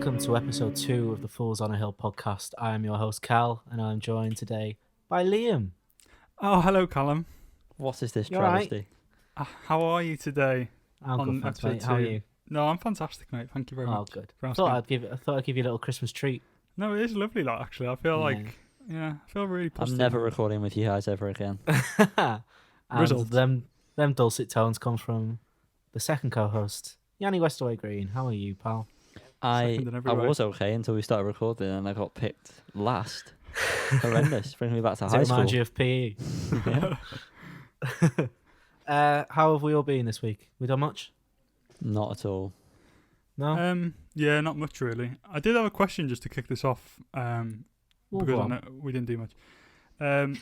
welcome to episode 2 of the Fools on a Hill podcast. I am your host, Cal, and I'm joined today by Liam. Oh, hello, Callum. What is this You all right? travesty? How are you today? I'm good, thanks, mate. How are you? No, I'm fantastic, mate. Thank you very Oh, much. good. For I asking. thought I'd give you a little Christmas treat. No, it is lovely, like, actually. I feel Yeah. I feel really I'm positive. never recording with you guys ever again. And Results. them dulcet tones come from the second co-host, Yanni Westaway Green. How are you, pal? I Second in every way. was okay until we started recording and I got picked last. Horrendous. Bring me back to Does high it school. remind you of PE? Yeah. How have we all been this week? We done much? Not at all. No? Yeah, not much really. I did have a question just to kick this off. Well, Because go I on. know we didn't do much.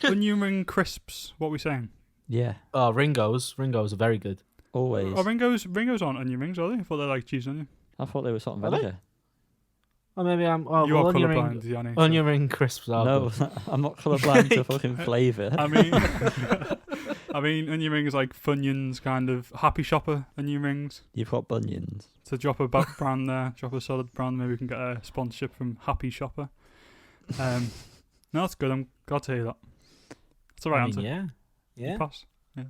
Onion ring crisps. What are we saying? Yeah. Oh, Ringo's. Ringo's are very good. Always. Oh, Ringo's aren't onion rings, are they? I thought they're like cheese onion. I thought they were salt and Are they? vinegar. Or maybe I'm... Oh, You well, are onion colourblind, ring, Yanni. onion ring crisps are No, good. I'm not colourblind to fucking flavour. I mean, onion rings like Funyuns, kind of Happy Shopper onion rings. You've got bunions. To drop a brand there, drop a solid brand, maybe we can get a sponsorship from Happy Shopper. No, that's good. I'm glad to hear that. That's the right answer. Yeah. You Yeah. pass. Yeah.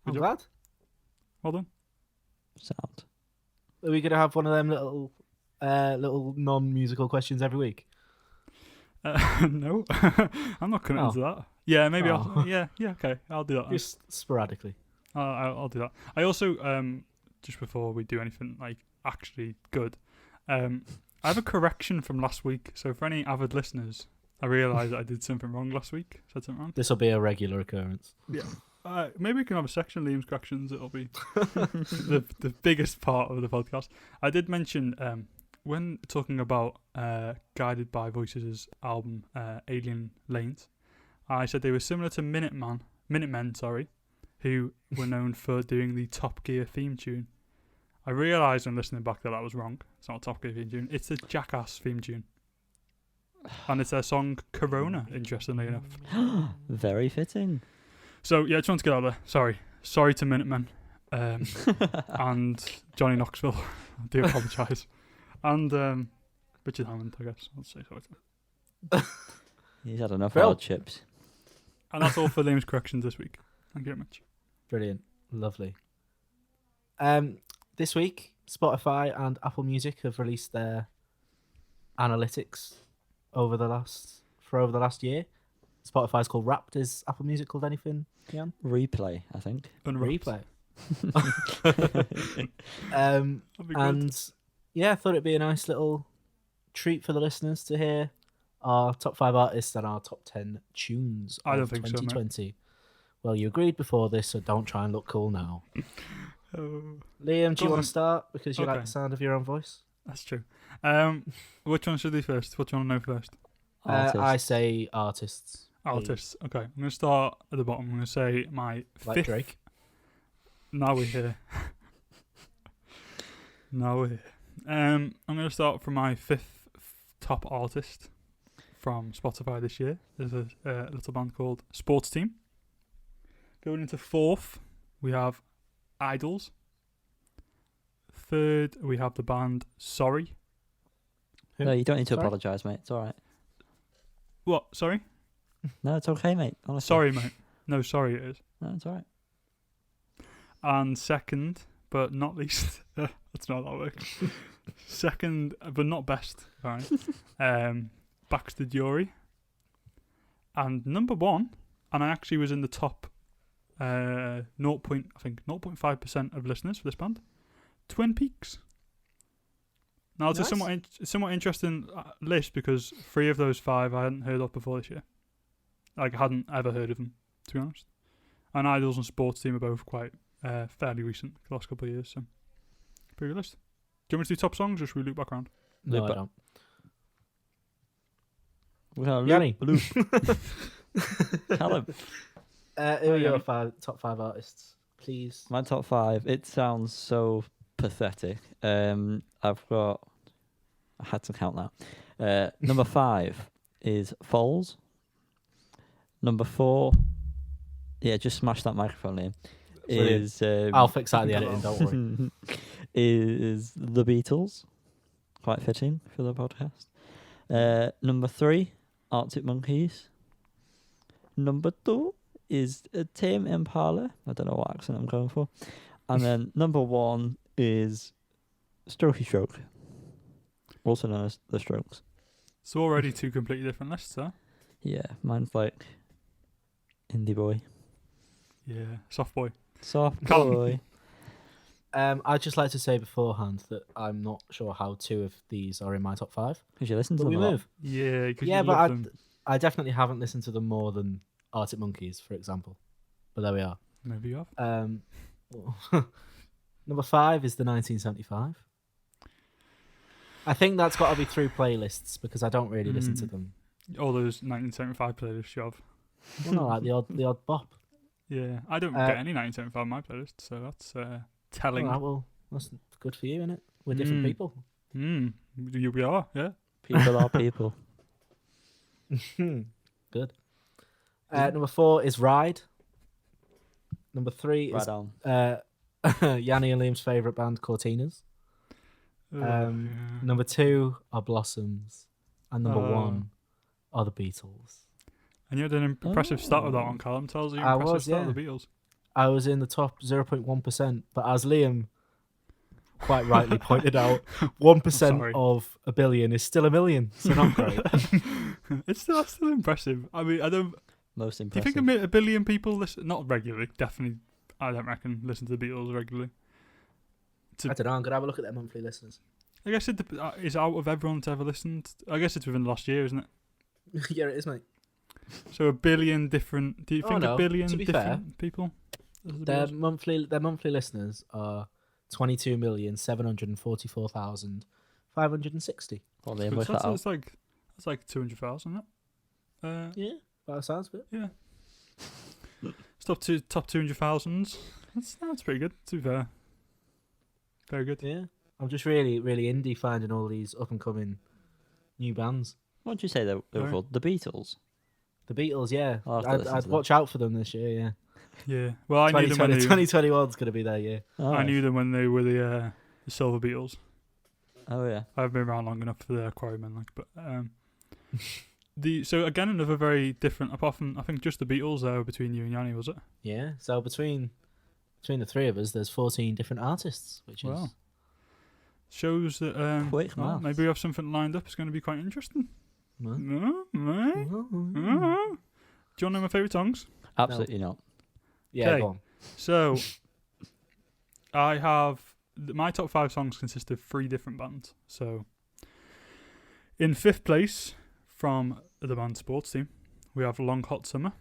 I'm Good job. glad. Well done. Sound. Are we going to have one of them little non-musical questions every week? No, I'm not committing to that. Yeah, maybe Oh. I'll. Yeah, okay. I'll do that. then. Just sporadically. I'll do that. I also, just before we do anything like actually good, I have a correction from last week. So for any avid listeners, I realised I did something wrong last week. Said something wrong. This will be a regular occurrence. Yeah. Maybe we can have a section of Liam's corrections. It'll be the biggest part of the podcast. I did mention when talking about Guided by Voices' album Alien Lanes, I said they were similar to Minutemen, who were known for doing the Top Gear theme tune. I realised when listening back that was wrong. It's not a Top Gear theme tune. It's the Jackass theme tune. And it's their song Corona, interestingly enough. Very fitting. So, yeah, I just want to get out there. Sorry to Minutemen and Johnny Knoxville. I do apologise. And Richard Hammond, I guess. I'll say sorry to him. He's had enough Well. hardships. And that's all for Liam's corrections this week. Thank you very much. Brilliant. Lovely. This week, Spotify and Apple Music have released their analytics over the last year. Spotify's called Wrapped. Is Apple Music called anything, Jan? Replay, I think. Unwrapped. Replay. That'd be good. And yeah, I thought it'd be a nice little treat for the listeners to hear our top 5 artists and our top 10 tunes I don't of think so, mate. 2020. Well, you agreed before this, so don't try and look cool now. Oh, Liam, do Go you want on. to start because you like Okay. the sound of your own voice? that's true. Which one should we do first? What do you want to know first? Artist. I say artists. Artists. Okay, I'm going to start at the bottom. I'm going to say my Like fifth. Drake. Now we're here. I'm going to start from my fifth top artist from Spotify this year. There's a little band called Sports Team. Going into fourth, we have Idols. Third, we have the band Sorry. No, you don't need to Sorry? apologise, mate. It's all right. What? Sorry? No, it's okay, mate. Honestly. Sorry, mate. No, sorry it is. No, it's all right. And second, but not least, that's not how that works. Second, but not best, apparently, Baxter Jury. And number one, and I actually was in the top 0.5% of listeners for this band, Twin Peaks. Now, it's Nice. a somewhat interesting list because 3 of those 5 I hadn't heard of before this year. Like, I hadn't ever heard of them, to be honest. And Idols and Sports Team are both quite fairly recent, the last couple of years, so pretty good list. Do you want me to do top songs, or should we loop back around? No, but- I don't. We're gonna Yanni. loop. Callum. Who are your Yanni. top 5 artists, please? My top 5. It sounds so pathetic. I've got. I had to count that. Number 5 is Foals. Number 4. Yeah, just smash that microphone, Liam. Brilliant. Is I'll fix that in the editing, don't worry. is the Beatles. quite fitting for the podcast. Number 3, Arctic Monkeys. Number 2 is Tame Impala. I don't know what accent I'm going for. And then number 1 is Strokey Stroke, also known as The Strokes. So already 2 completely different lists, huh? Yeah, mine's like indie boy, Yeah, soft boy. soft Come. boy. I'd just like to say beforehand that I'm not sure how 2 of these are in my top 5. Because you listen to But them we a lot. move. Yeah, because Yeah, you but love them. I definitely haven't listened to them more than Arctic Monkeys, for example. But there we are. Maybe you have. Number 5 is the 1975. I think that's got to be through playlists because I don't really listen to them. All those 1975 playlists you have. Well, no, like the odd bop. Yeah, I don't get any 1975 on my playlist, so that's telling. All right, well, that's good for you, innit? We're different people. We are, yeah. People are people. Good. Number 4 is Ride. Number 3 Right is on. Yanni and Liam's favourite band, Cortinas. Yeah. Number 2 are Blossoms. And number Oh. 1 are the Beatles. And you had an impressive start with that one, Callum. Tells you I impressive was, start yeah. with the Beatles. I was in the top 0.1%, but as Liam quite rightly pointed out, 1% Sorry. of a billion is still a million, so not great. It's still impressive. I mean, I don't. Most Do you impressive. think a billion people listen? Not regularly, definitely. I don't reckon listen to the Beatles regularly. I don't know, I'm going to have a look at their monthly listeners. I guess it's out of everyone that's ever listened. I guess it's within the last year, isn't it? Yeah, it is, mate. So a billion different. Do you Oh, think no. a billion To be different people? listen to the Their Beatles? monthly listeners are 22,744,560. Well, they But work that out. that's like 200,000, isn't it? Yeah, that sounds good. Yeah. It's top 200,000. That's pretty good. To be fair, very good. Yeah, I'm just really, really indie finding all these up and coming new bands. What would you say they were Right. called? The Beatles? The Beatles, yeah. I'll have to listen I'd to them. watch out for them this year. Yeah, Yeah. Well, I knew them when 2021's going to be their year. Oh, I knew them when they were the Silver Beatles. Oh, yeah. I've been around long enough for the Quarrymen, but so again another very different. Apart from I think just the Beatles there between you and Yanni, was it? Yeah, so between the three of us, there's 14 different artists, which Wow. is Shows that Quick maths. maybe we have something lined up. It's going to be quite interesting. Well, No, no. well, Do you want to know my favourite songs? Absolutely not. yeah, Okay. go on. So, I have my top 5 songs consist of 3 different bands. So, in 5th place from the band Sports Team, we have Long Hot Summer.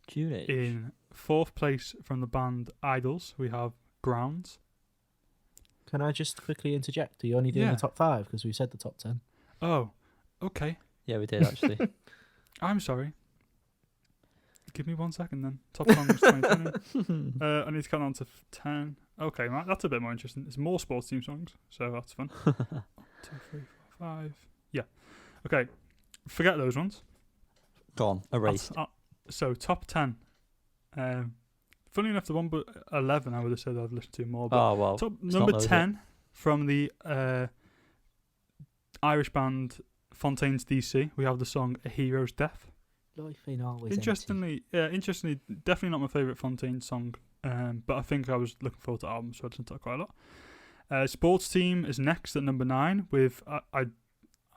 Judy. In 4th place from the band Idols, we have Grounds. Can I just quickly interject? Are you only doing Yeah. the top 5 because we said the top 10? Oh, okay. Yeah, we did actually. I'm sorry. Give me 1 second then. Top songs 2020. I need to count down to 10. Okay, right, that's a bit more interesting. It's more Sports Team songs, so that's fun. 2, 3, 4, 5. Yeah. Okay. Forget those ones. Go on, erased. So top 10. Funny enough, the one but 11 I would have said I've listened to more. But Oh, well. top it's number not those, 10 from the Irish band Fontaine's DC. We have the song "A Hero's Death." Life ain't always Interestingly, definitely not my favourite Fontaine song. But I think I was looking forward to the album, so I listened to that quite a lot. Sports Team is next at number 9 with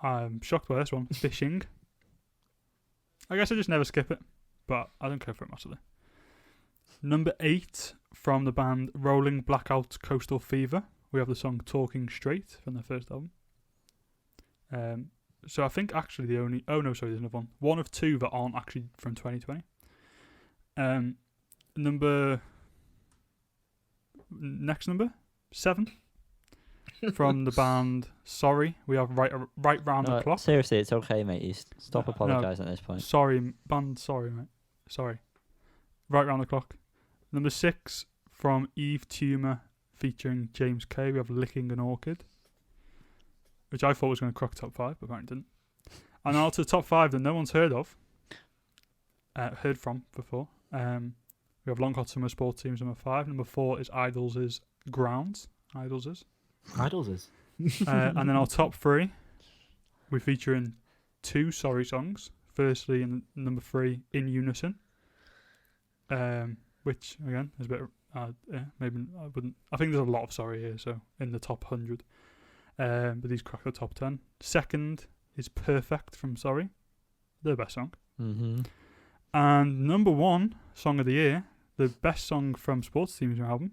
I'm shocked by this one, Fishing. I guess I just never skip it, but I don't care for it massively. Number 8 from the band Rolling Blackout Coastal Fever. We have the song Talking Straight from their first album. So I think actually the only... Oh no, sorry, there's another one. One of 2 that aren't actually from 2020. Next number 7 from the band Sorry. We have right round the clock. Seriously, it's okay, mate. You stop No, apologising at this point. Sorry, band Sorry, mate. Sorry. Right round the clock. Number 6 from Eve Tumor featuring James Kay. We have Licking an Orchid, which I thought was going to crack top 5, but apparently didn't. And now to the top 5 that no one's heard from before. We have Long Hot Summer Sports Teams number 5. Number 4 is Idols' Grounds. Idols is. Idols is. And then our top 3, we're featuring 2 sorry songs. Firstly, and number 3 in unison. Which again is a bit. Maybe I wouldn't. I think there's a lot of sorry here, so in the top 100. But these crack the top 10. Second is Perfect from Sorry, their best song. Mm-hmm. And number 1 song of the year, the best song from Sports Team's album,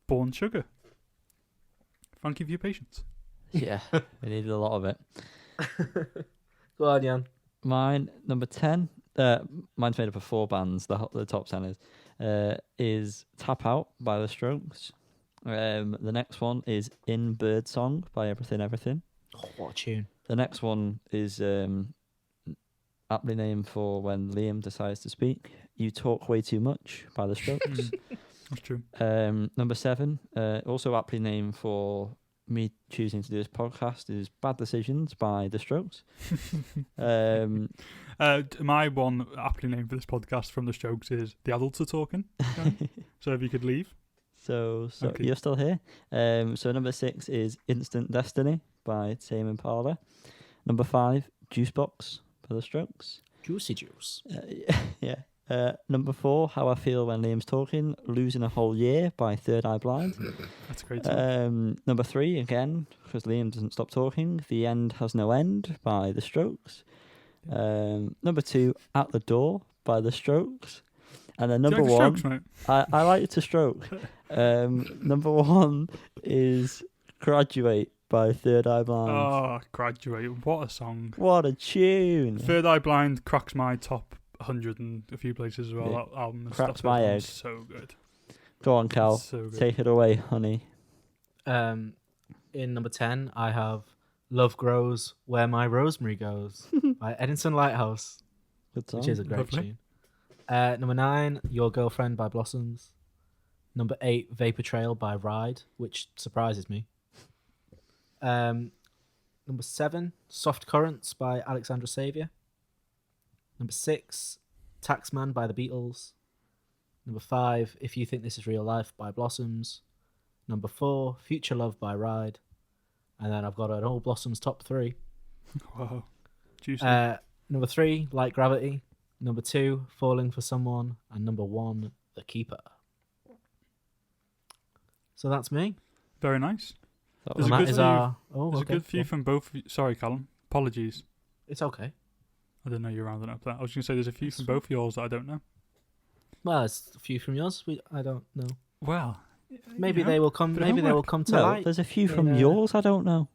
Born Sugar. Thank you for your patience. Yeah, we needed a lot of it. Go on, Jan. Mine, number 10. Mine's made up of 4 bands. The top 10 is Tap Out by The Strokes. The next one is In Bird Song by Everything Everything. Oh, what a tune. The next one is aptly named for when Liam decides to speak. You Talk Way Too Much by The Strokes. That's true. Number 7, also aptly named for me choosing to do this podcast, is Bad Decisions by The Strokes. My one aptly named for this podcast from The Strokes is The Adults Are Talking. So if you could leave. So Okay. You're still here. So number 6 is Instant Destiny by Tame Impala. Number 5, Juicebox by The Strokes. Juicy Juice. Yeah. Number 4, How I Feel When Liam's Talking, Losing a Whole Year by Third Eye Blind. That's a great song. Number 3, again, because Liam doesn't stop talking, The End Has No End by The Strokes. Number 2, At the Door by The Strokes. And then number Do you like 1, The Strokes, mate? I like to stroke. Number 1 is Graduate by Third Eye Blind. Oh, Graduate. What a song. What a tune. Third Eye Blind cracks my top 100 in a few places as well. Yeah. That album and Cracks stuff. my That egg. one's so good. Go on, Cal. It's so good. Take it away, honey. In number 10, I have Love Grows Where My Rosemary Goes by Edinson Lighthouse, Good song. which is a great Lovely. tune. Number 9, Your Girlfriend by Blossoms. Number 8, Vapor Trail by Ride, which surprises me. Number 7, Soft Currents by Alexandra Saviour. Number 6, Taxman by the Beatles. Number 5, If You Think This Is Real Life by Blossoms. Number 4, Future Love by Ride. And then I've got an All Blossoms top 3. Wow. Juicy. Number 3, Like Gravity. Number 2, Falling for Someone. And number 1, The Keeper. So that's me. Very nice. That There's was a And good that is few- our... Oh, There's okay. a good few Yeah. from both. Sorry, Callum. Apologies. It's okay. I didn't know you were rounding up that. I was going to say there's a few from both yours that I don't know. Well, it's a few from yours. I don't know. Well, Maybe you know, they will come. bit of Maybe they will homework. come to No, light. there's a few in from a- yours, I don't know.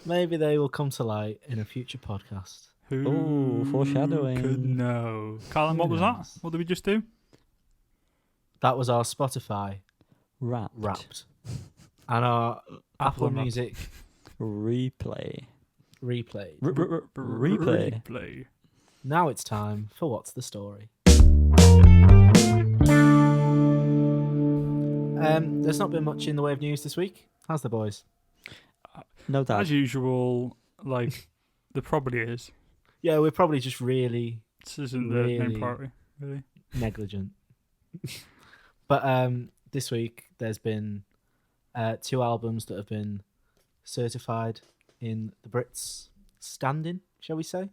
Maybe they will come to light in a future podcast. Who Ooh, foreshadowing. could know? Callum, what was that? knows? What did we just do? That was our Spotify Wrapped, and our Apple Unwrapped. Music Replay. Replayed. Replay. Replay. Now it's time for What's the Story. There's not been much in the way of news this week, has there, boys? No doubt. As usual, like, there probably is. Yeah, we're probably just really This isn't the main Really? priority, really. negligent. But this week there's been 2 albums that have been certified in the Brits standing, shall we say?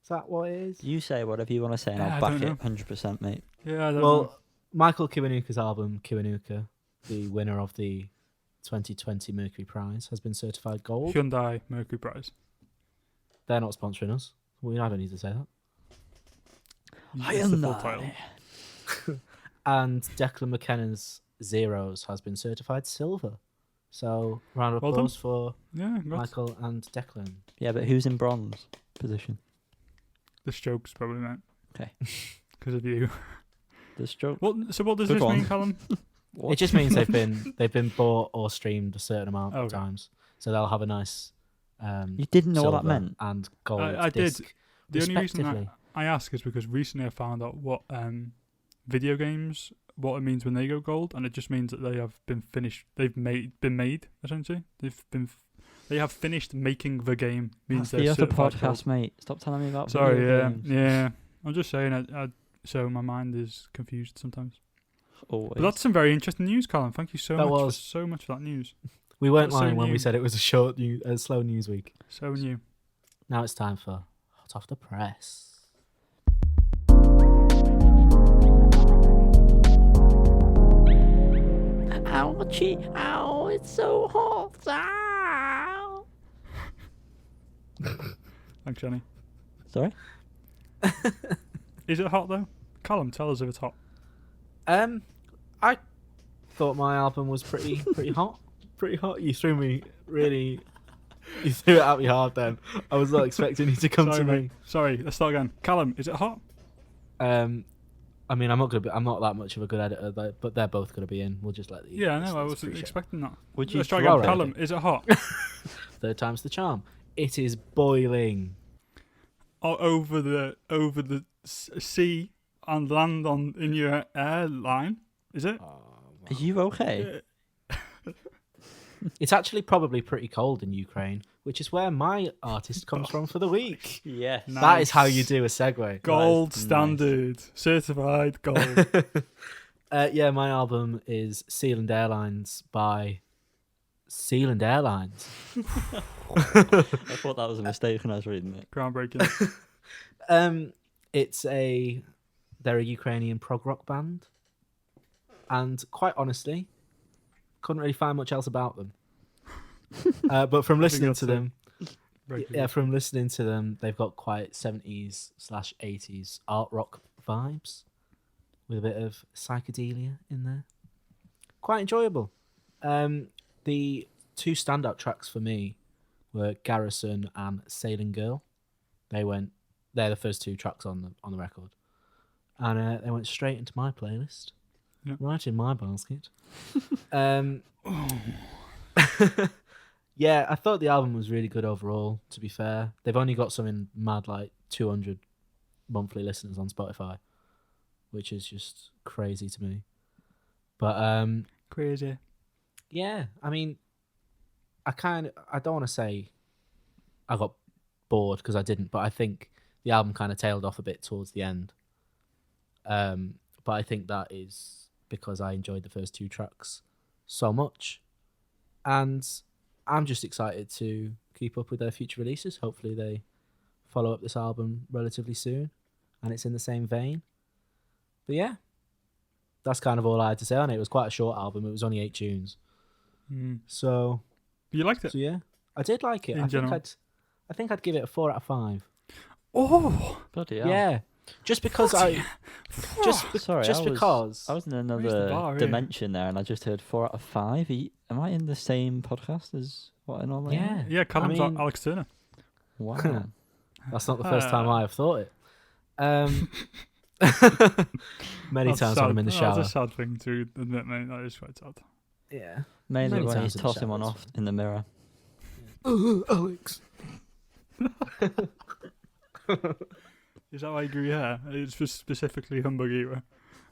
Is that what it is? You say whatever you want to say and Yeah, I'll I back don't it 100%, mate. Yeah, I don't know. Well, Michael Kiwanuka's album, Kiwanuka, the winner of the 2020 Mercury Prize, has been certified gold. Hyundai Mercury Prize. They're not sponsoring us. I don't need to say that. It's the full title. And Declan McKenna's Zeros has been certified silver. So, round of Well done. applause for Yeah, congrats. Michael and Declan. Yeah, but who's in bronze position? The Strokes probably meant. Okay. Because of you. The stroke. So what does Good this one. mean, Callum? It just means they've been bought or streamed a certain amount of Okay. times, so they'll have a nice. You didn't know what that silver meant? And gold. I did. disc, The only reason respectively. I ask is because recently I found out what video games, what it means when they go gold, and it just means that they have been finished. They've been made essentially. They have finished making the game. Means That's the they're other certified podcast, gold. mate. Stop telling me about Sorry, video yeah, games. yeah. I'm just saying. So my mind is confused sometimes. Always. But that's some very interesting news, Colin. Thank you so That much was. for so much for that news. We weren't That's so lying when we new. said it was a slow news week. So new. Now it's time for Hot Off the Press. Ouchie! Ow! It's so hot! Ow! Thanks, Yanni. Sorry? Is it hot though? Callum, tell us if it's hot. I thought my album was pretty hot. Pretty hot. You threw me really. You threw it at me hard. Then I was not expecting you to come Sorry, to mate. me. Sorry, let's start again. Callum, is it hot? I mean, I'm not that much of a good editor, but they're both gonna be in. We'll just let the Yeah, I know. I listeners wasn't appreciate expecting that. Would you Let's try Well, again. right. Callum, is it hot? Third time's the charm. It is boiling. Over the sea and land in your airline? Is it? Are you okay? It's actually probably pretty cold in Ukraine, which is where my artist comes from for the week. Yes. No. That is how you do a segue. Gold nice. standard. Certified gold. Yeah, my album is Sealand Airlines by Sealand Airlines. I thought that was a mistake when I was reading it. Groundbreaking. They're a Ukrainian prog rock band, and quite honestly, couldn't really find much else about them. But from listening that's to them, Very yeah, good. from listening to them, they've got quite 70s/80s art rock vibes with a bit of psychedelia in there. Quite enjoyable. The two standout tracks for me were Garrison and Sailing Girl. They're the first two tracks on the record, and they went straight into my playlist, Yeah. right in my basket. Yeah, I thought the album was really good overall. To be fair, they've only got something mad like 200 monthly listeners on Spotify, which is just crazy to me. But Crazy. yeah, I mean, I don't want to say I got bored because I didn't, but I think the album kind of tailed off a bit towards the end. But I think that is because I enjoyed the first two tracks so much, and I'm just excited to keep up with their future releases. Hopefully they follow up this album relatively soon, and it's in the same vein. But yeah, that's kind of all I had to say on it. It was quite a short album. It was only 8 tunes. Mm. So You liked it? So yeah, I did like it. In general. I think I'd give it a 4 out of 5. Oh! Bloody hell. Yeah, just because Sorry, just because. I was in Raise the another bar here. dimension there, and I just heard 4 out of 5. Am I in the same podcast as what I normally am? Yeah, Yeah, Callum's I mean- Alex Turner. Wow. that's not the first time I've thought it. Many That's times sad. when I'm in the shower. That's a sad thing to admit, mate. That is quite sad. Yeah, Mainly Many when times he's in the tossing one shower, off in the mirror. Alex. Is that why you grew your hair? It's for specifically Humbug era.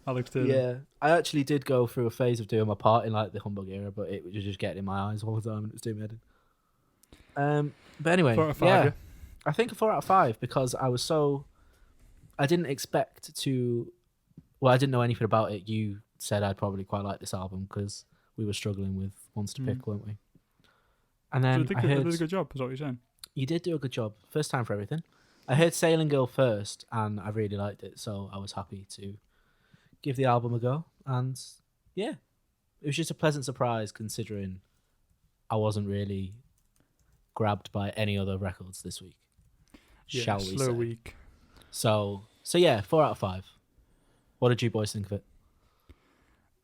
Alex Turner. Yeah, I actually did go through a phase of doing my part in like the humbug era, but it was just getting in my eyes all the time and it was doing me head in. But anyway, 4 out of 5, yeah, yeah. I think a 4 out of 5 because I didn't expect to. Well, I didn't know anything about it. You said I'd probably quite like this album because we were struggling with ones to pick, weren't we? And So I then think I they heard did a good job, is what you're saying. you did do a good job. First time for everything. I heard Sailing Girl first, and I really liked it, so I was happy to give the album a go. And yeah, it was just a pleasant surprise considering I wasn't really grabbed by any other records this week. Yeah, Shall we slow say? week. So yeah, 4 out of 5. What did you boys think of it?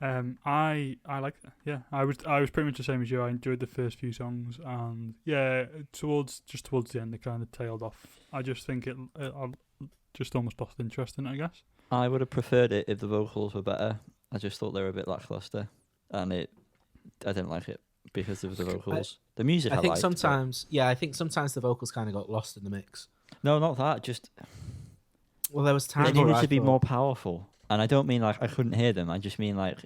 I liked it. Yeah, I was pretty much the same as you. I enjoyed the first few songs, and yeah, towards the end, it kind of tailed off. I just think I just almost lost interest in it, I guess. I would have preferred it if the vocals were better. I just thought they were a bit lackluster, and I didn't like it because of the vocals. The music, I think liked, but- sometimes the vocals kind of got lost in the mix. No, not that. Just Well, there was they times needed where I to be thought- more powerful, and I don't mean like I couldn't hear them. I just mean like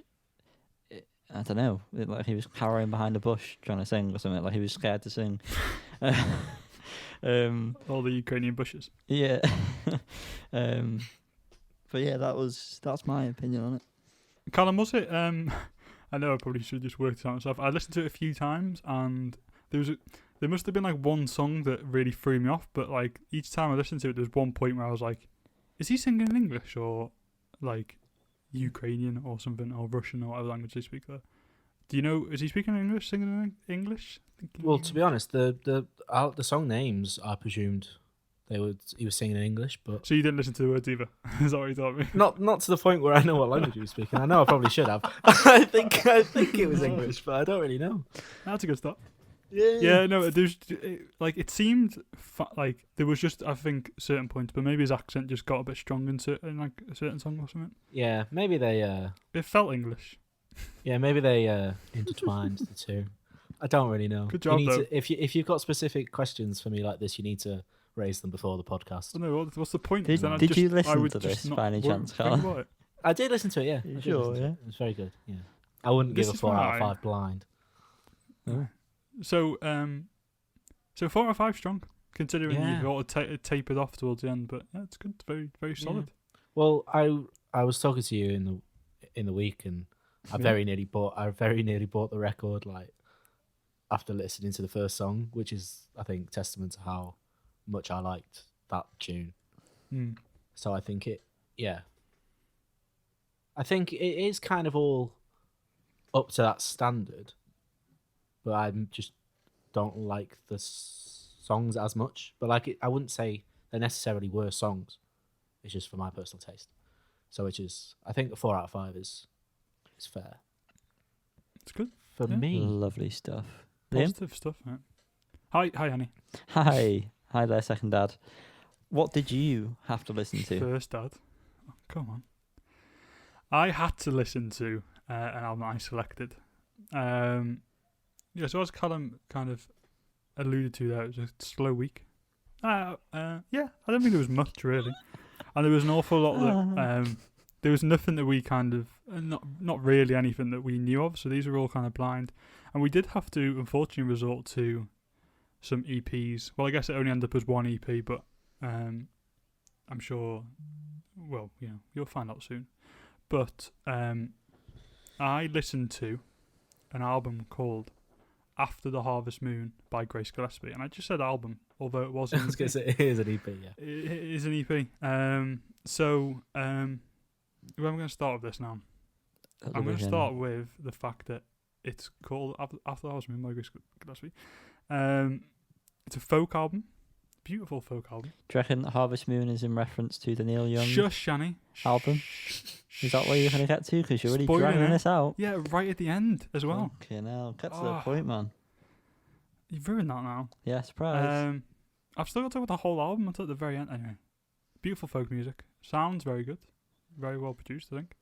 I don't know, like he was cowering behind a bush trying to sing or something. Like he was scared to sing. All the Ukrainian bushes. Yeah. But yeah, that's my opinion on it. Callum, was it? I know I probably should just work it out myself. I listened to it a few times, and there must have been like one song that really threw me off. But like each time I listened to it, there was one point where I was like, "Is he singing in English or like Ukrainian or something or Russian or whatever language they speak there?" Do you know? Is he speaking English, singing in English? Well, to be honest, the song names I presumed he was singing in English, but So you didn't listen to the words either? Is that what you told me? not to the point where I know what language he was speaking. I know I probably should have. I think it was English, but I don't really know. That's a good start. Yeah, no, it seemed like there was just, I think, certain points, but maybe his accent just got a bit strong in like a certain song or something. Yeah, maybe they. It felt English. Yeah, maybe they intertwined the two. I don't really know. Good job, though. If you've got specific questions for me like this, you need to raise them before the podcast. I don't know, what's the point? Did you listen to this by any chance, Carl? I did listen to it. Yeah, You sure? Yeah. It was very good. Yeah, I wouldn't give a 4 out of 5 blind. No. So 4 out of 5 strong, considering Yeah. you've all tapered off towards the end. But yeah, it's good. Very, very solid. Well, I was talking to you in the week, and I very nearly bought the record like after listening to the first song, which is I think testament to how much I liked that tune. Mm. So I think I think it is kind of all up to that standard, but I just don't like the songs as much. But like I wouldn't say they're necessarily worse songs. It's just for my personal taste. So I think the 4 out of 5 is fair. It's good for me. Lovely stuff. Liam? Positive stuff. Right? Hi, Yanni. Hi there, second dad. What did you have to listen to? First dad. Oh, come on. I had to listen to an album I selected. So as Callum kind of alluded to there, it was a slow week. I don't think there was much really. And there was an awful lot that there was nothing that we kind of not really anything that we knew of. So these were all kind of blind, and we did have to unfortunately resort to some EPs. Well, I guess it only ended up as one EP, but I'm sure. Well, you'll find out soon. But I listened to an album called After the Harvest Moon by Grace Gillespie, and I just said album, although it wasn't. I was going to say it is an EP, yeah. It is an EP. So where am I going to start with this now? I'm going to start with the fact that it's called After the Harvest Moon by Grace Gillespie. It's a folk album, beautiful folk album. Do you reckon Harvest Moon is in reference to the Neil Young Shush, Yanni. album? Is that what you're going to get to? Because you're already Spoiling dragging it. this out. Yeah, right at the end as well. Okay, now get to the point, man. You've ruined that now. Yeah, surprise. I've still got to talk about the whole album until the very end. Anyway, beautiful folk music. Sounds very good. Very well produced, I think.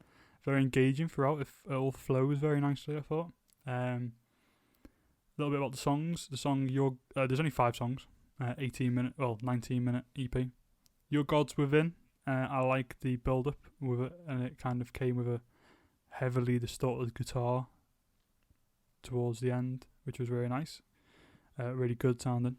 Very engaging throughout. It all flows very nicely, I thought. A little bit about the songs. The song, there's only 5 songs. 19-minute EP. Your God's Within. I like the build-up with it, and it kind of came with a heavily distorted guitar towards the end, which was really nice. Really good sounding.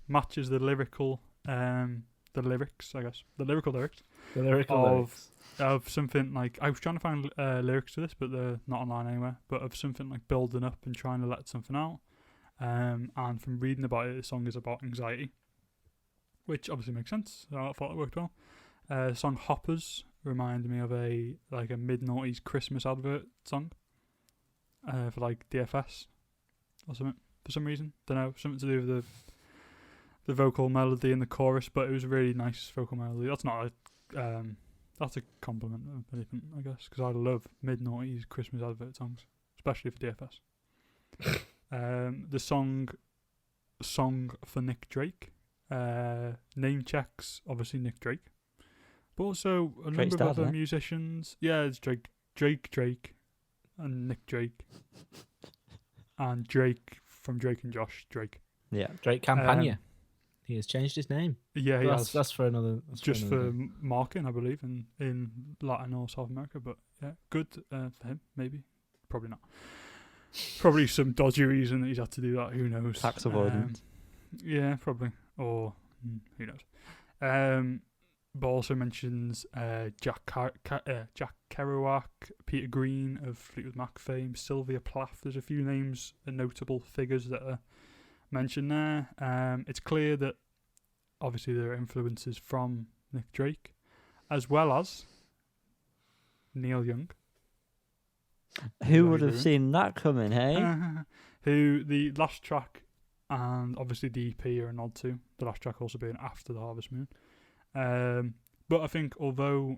Matches the lyrics, I guess. The lyrical lyrics. The lyrical lyrics. Of something like, I was trying to find lyrics to this, but they're not online anywhere, but of something like building up and trying to let something out. And from reading about it, the song is about anxiety, which obviously makes sense. So I thought it worked well. The song Hoppers reminded me of a mid-noughties Christmas advert song for like DFS or something, for some reason. Don't know, something to do with the vocal melody in the chorus, but it was a really nice vocal melody. That's not that's a compliment of anything, I guess, because I love mid-noughties Christmas advert songs, especially for DFS. The song for Nick Drake. Name checks, obviously Nick Drake. But also a Drake's number of dad, other eh? musicians. Yeah, it's Drake, and Nick Drake. And Drake from Drake and Josh Drake. Yeah. Drake Campagna. He has changed his name. Yeah, he has. That's for another. Just for marketing, I believe, in Latin or South America. But yeah, good for him, maybe. Probably not. Probably some dodgy reason that he's had to do that. Who knows? Tax avoidance. Yeah, probably. Or who knows? but also mentions Jack Kerouac, Peter Green of Fleetwood Mac fame, Sylvia Plath. There's a few names and notable figures that are mentioned there. It's clear that obviously there are influences from Nick Drake, as well as Neil Young. Who would have seen that coming, hey? Who the last track and obviously the EP are a nod to, the last track also being After the Harvest Moon. But I think although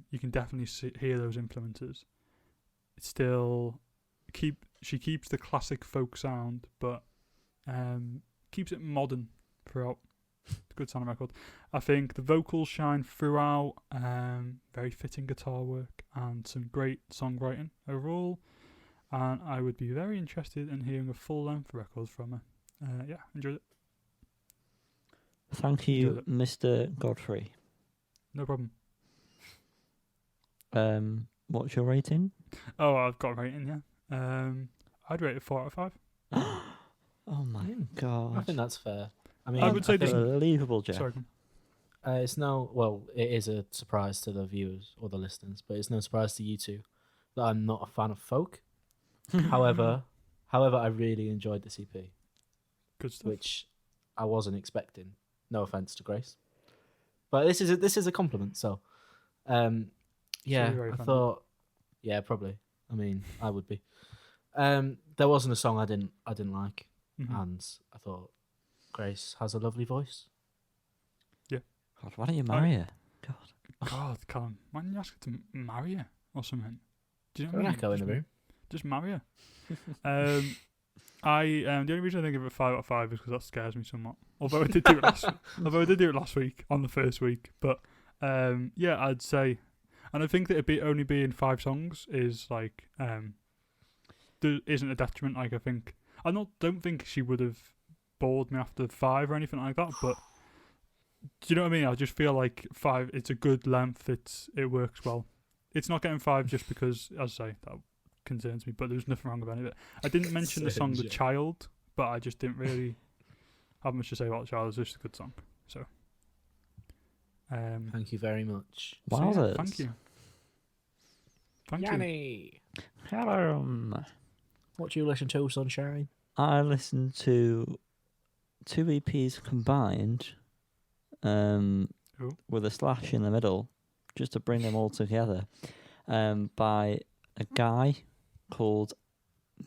you can definitely hear those influences, it's still she keeps the classic folk sound, but keeps it modern throughout. It's a good sounding record. I think the vocals shine throughout, very fitting guitar work and some great songwriting overall. And I would be very interested in hearing a full-length record from her. Yeah, enjoyed it. Thank you, Mr. Godfrey. No problem. What's your rating? Oh, I've got a rating, yeah. I'd rate it 4 out of 5. Oh my god! I think that's fair. I mean, I would say unbelievable, Jeff. Sorry. it is a surprise to the viewers or the listeners, but it's no surprise to you two that I'm not a fan of folk. However, I really enjoyed this EP, Good stuff. which I wasn't expecting. No offense to Grace, but this is a compliment. So, yeah, you're very I offended. thought, yeah, probably. I mean, I would be. There wasn't a song I didn't like, Mhm. and I thought Grace has a lovely voice. God, why don't you marry her? God. God, Callum, why didn't you ask her to marry you or something? Do you know Got what an I mean? echo in the room. Just marry her. The only reason I think of it 5 out of 5 is because that scares me somewhat. Although I did do it last week on the first week, but yeah, I'd say, and I think that it only being 5 songs is like there isn't a detriment. Like I don't think she would have bored me after 5 or anything like that. But do you know what I mean? I just feel like 5. It's a good length. It works well. It's not getting 5 just because, as I say, that concerns me, but there's nothing wrong with any of it. I didn't mention the song The Child, but I just didn't really have much to say about The Child. It's just a good song. So Thank you very much. Wowzers. thank you. Thank you. Yanni, Hello. what do you listen to, Sunshine? I listened to 2 EPs combined, with a slash in the middle, just to bring them all together, by a guy called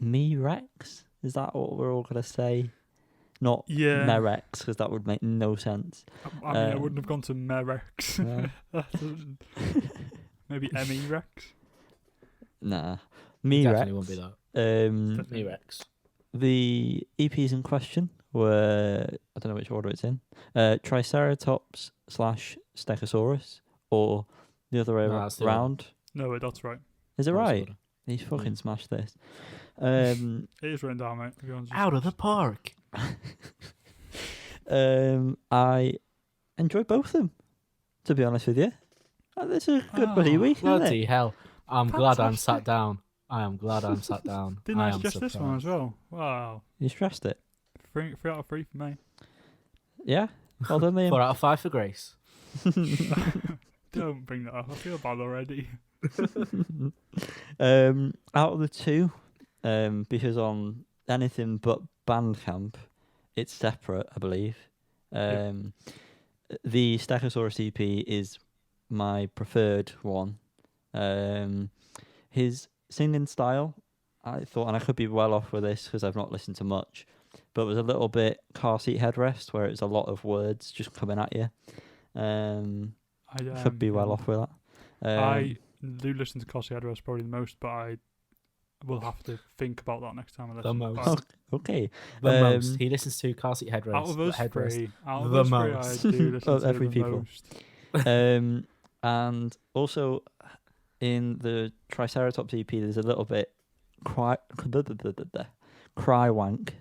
Me Rex. Is that what we're all gonna say? Not Yeah. Merex, because that would make no sense. I mean, I wouldn't have gone to Merex. No. Maybe M.E. Rex. Nah. Me Definitely Rex. won't be that. Um, Me Rex. The EPs in question were, I don't know which order it's in, Triceratops / Stegosaurus, or the other way No, that's the order. around. No, wait, that's right. Is it That's right? order. He's fucking smashed this. It is written down, mate. Everyone's just- Out of the park. I enjoyed both of them, to be honest with you. This is a good buddy Oh, week, isn't Bloody it? hell. I'm glad I'm Fantastic. sat down. I am glad I'm sat down. Didn't I am suggest this one as surprised. well? Wow. You stressed it. 3 out of 3 for me. Yeah? Well done, Liam. 4 out of 5 for Grace. Don't bring that up. I feel bad already. Out of the 2, because on anything but Bandcamp, it's separate, I believe. The Stegosaurus EP is my preferred one. His singing style, I thought, and I could be well off with this because I've not listened to much, but it was a little bit car seat headrest where it's a lot of words just coming at you. Could be well off with that. I do listen to Cossie Edwards probably the most, but I will have to think about that next time I listen. most. But Okay. The Um, most. He listens to car seat headrest. out of us headrest. 3, the I most. do listen Of to every the people. most. And also in the Triceratops EP, there's a little bit cry wank,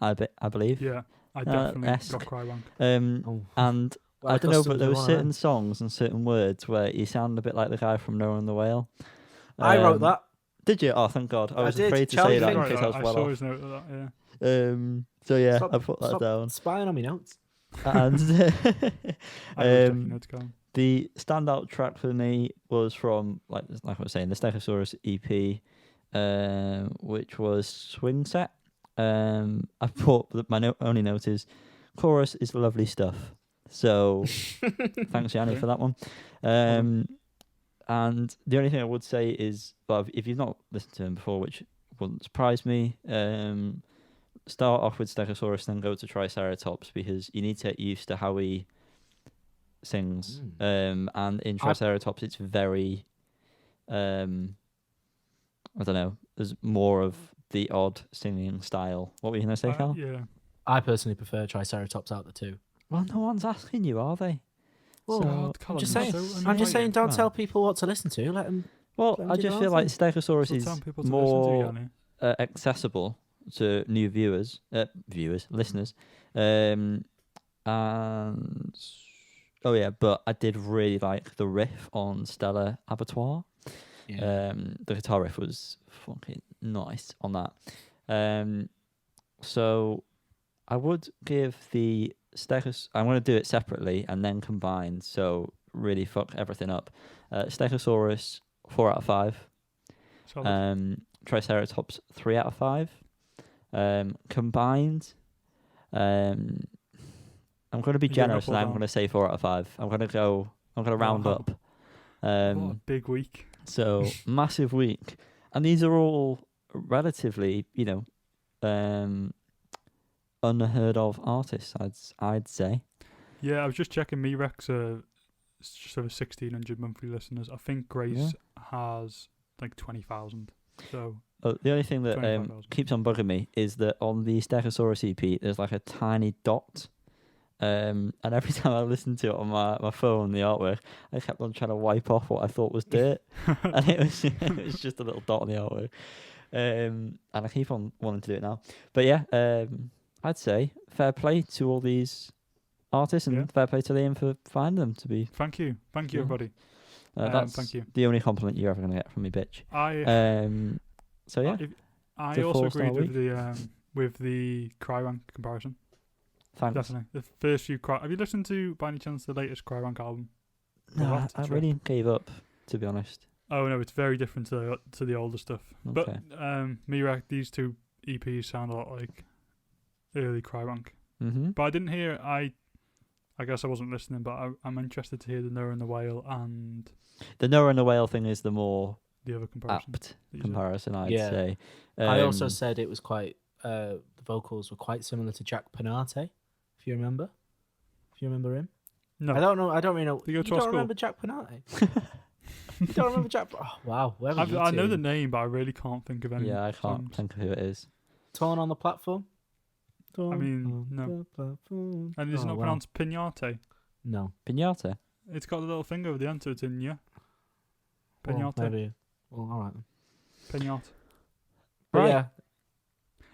I believe. Yeah, I definitely esque. got cry wank. Oh. And Well, I don't know, customs but there are were one of them. certain songs and certain words where you sound a bit like the guy from Noah and the Whale. I wrote that. Did you? Oh, thank God. I was did. afraid to Charlie say that in Fink. case I was I well saw off. his note of that, yeah. So yeah, Stop- I put that stop down. Spying on me notes. And I was checking notes going. The standout track for me was from, like I was saying, the Stegosaurus EP, which was Swing Set. I thought that my only note is chorus is lovely stuff. So thanks, Yanni, for that one. And the only thing I would say is, well, if you've not listened to him before, which wouldn't surprise me, start off with Stegosaurus, then go to Triceratops, because you need to get used to how he sings. And in Triceratops, it's very, I don't know, there's more of the odd singing style. What were you going to say, Carl? Yeah. I personally prefer Triceratops out of the two. Well, no one's asking you, are they? Well, God, I'm Callum, just you're saying. so I'm just saying. Don't Well. tell people what to listen to. Let them. Well, Let I them do just their feel own like thing. Stegosaurus So is tell people to more listen to, Yanni. accessible to new listeners. And oh yeah, but I did really like the riff on Stellar Abattoir. Yeah. The guitar riff was fucking nice on that. So I would give the Stegosaurus. I'm going to do it separately and then combined. So really fuck everything up. Stegosaurus 4 out of 5. Solid. Triceratops 3 out of 5. Combined, I'm going to be Are you generous up or and I'm down? going to say 4 out of 5. I'm going to round Wow. up. What a big week. So massive week, and these are all relatively, unheard of artists. I'd say. Yeah, I was just checking. Mirex, it's just over 1,600 monthly listeners. I think Grace has like 20,000. So The only thing that 25,000. keeps on bugging me is that on the Stegosaurus EP, there's like a tiny dot. And every time I listened to it on my phone, the artwork, I kept on trying to wipe off what I thought was dirt, and it was just a little dot on the artwork. And I keep on wanting to do it now. But yeah, I'd say fair play to all these artists, and fair play to Liam for finding them to be. Thank you, Yeah. everybody. That's thank you. the only compliment you're ever going to get from me, bitch. So yeah, I It's a also 4-star agreed with the Cry Rank comparison. thanks. Definitely, the first few Cry. Have you listened to, by any chance, the latest Cry Rank album? No, Well, I that's a really gave up, to be honest. Oh no, it's very different to the older stuff. Okay. But Mirak, these two EPs sound a lot like early Cry Rank. Mm-hmm. But I didn't hear. I guess I wasn't listening, but I'm interested to hear the Noah and the Whale and The Noah and the Whale thing is the more the other comparison. apt that you said. comparison, I'd Yeah. say. I also said it was quite. The vocals were quite similar to Jack Panate, if you remember. If you remember him. No, I don't know. I don't really know. Did you go to You our don't school? remember Jack Panate? You don't remember Jack? Oh, wow. Where were you I know two? the name, but I really can't think of any. Yeah, I can't songs. think of who it is. Torn on the platform. I mean, on no. the platform. And it's Oh, not wow. pronounced Pinate. No. Pinata. It's got a little thing over the end, so it's in yeah. Well, Pinata. maybe. Well, all right. Then. Pinata. But Right. yeah.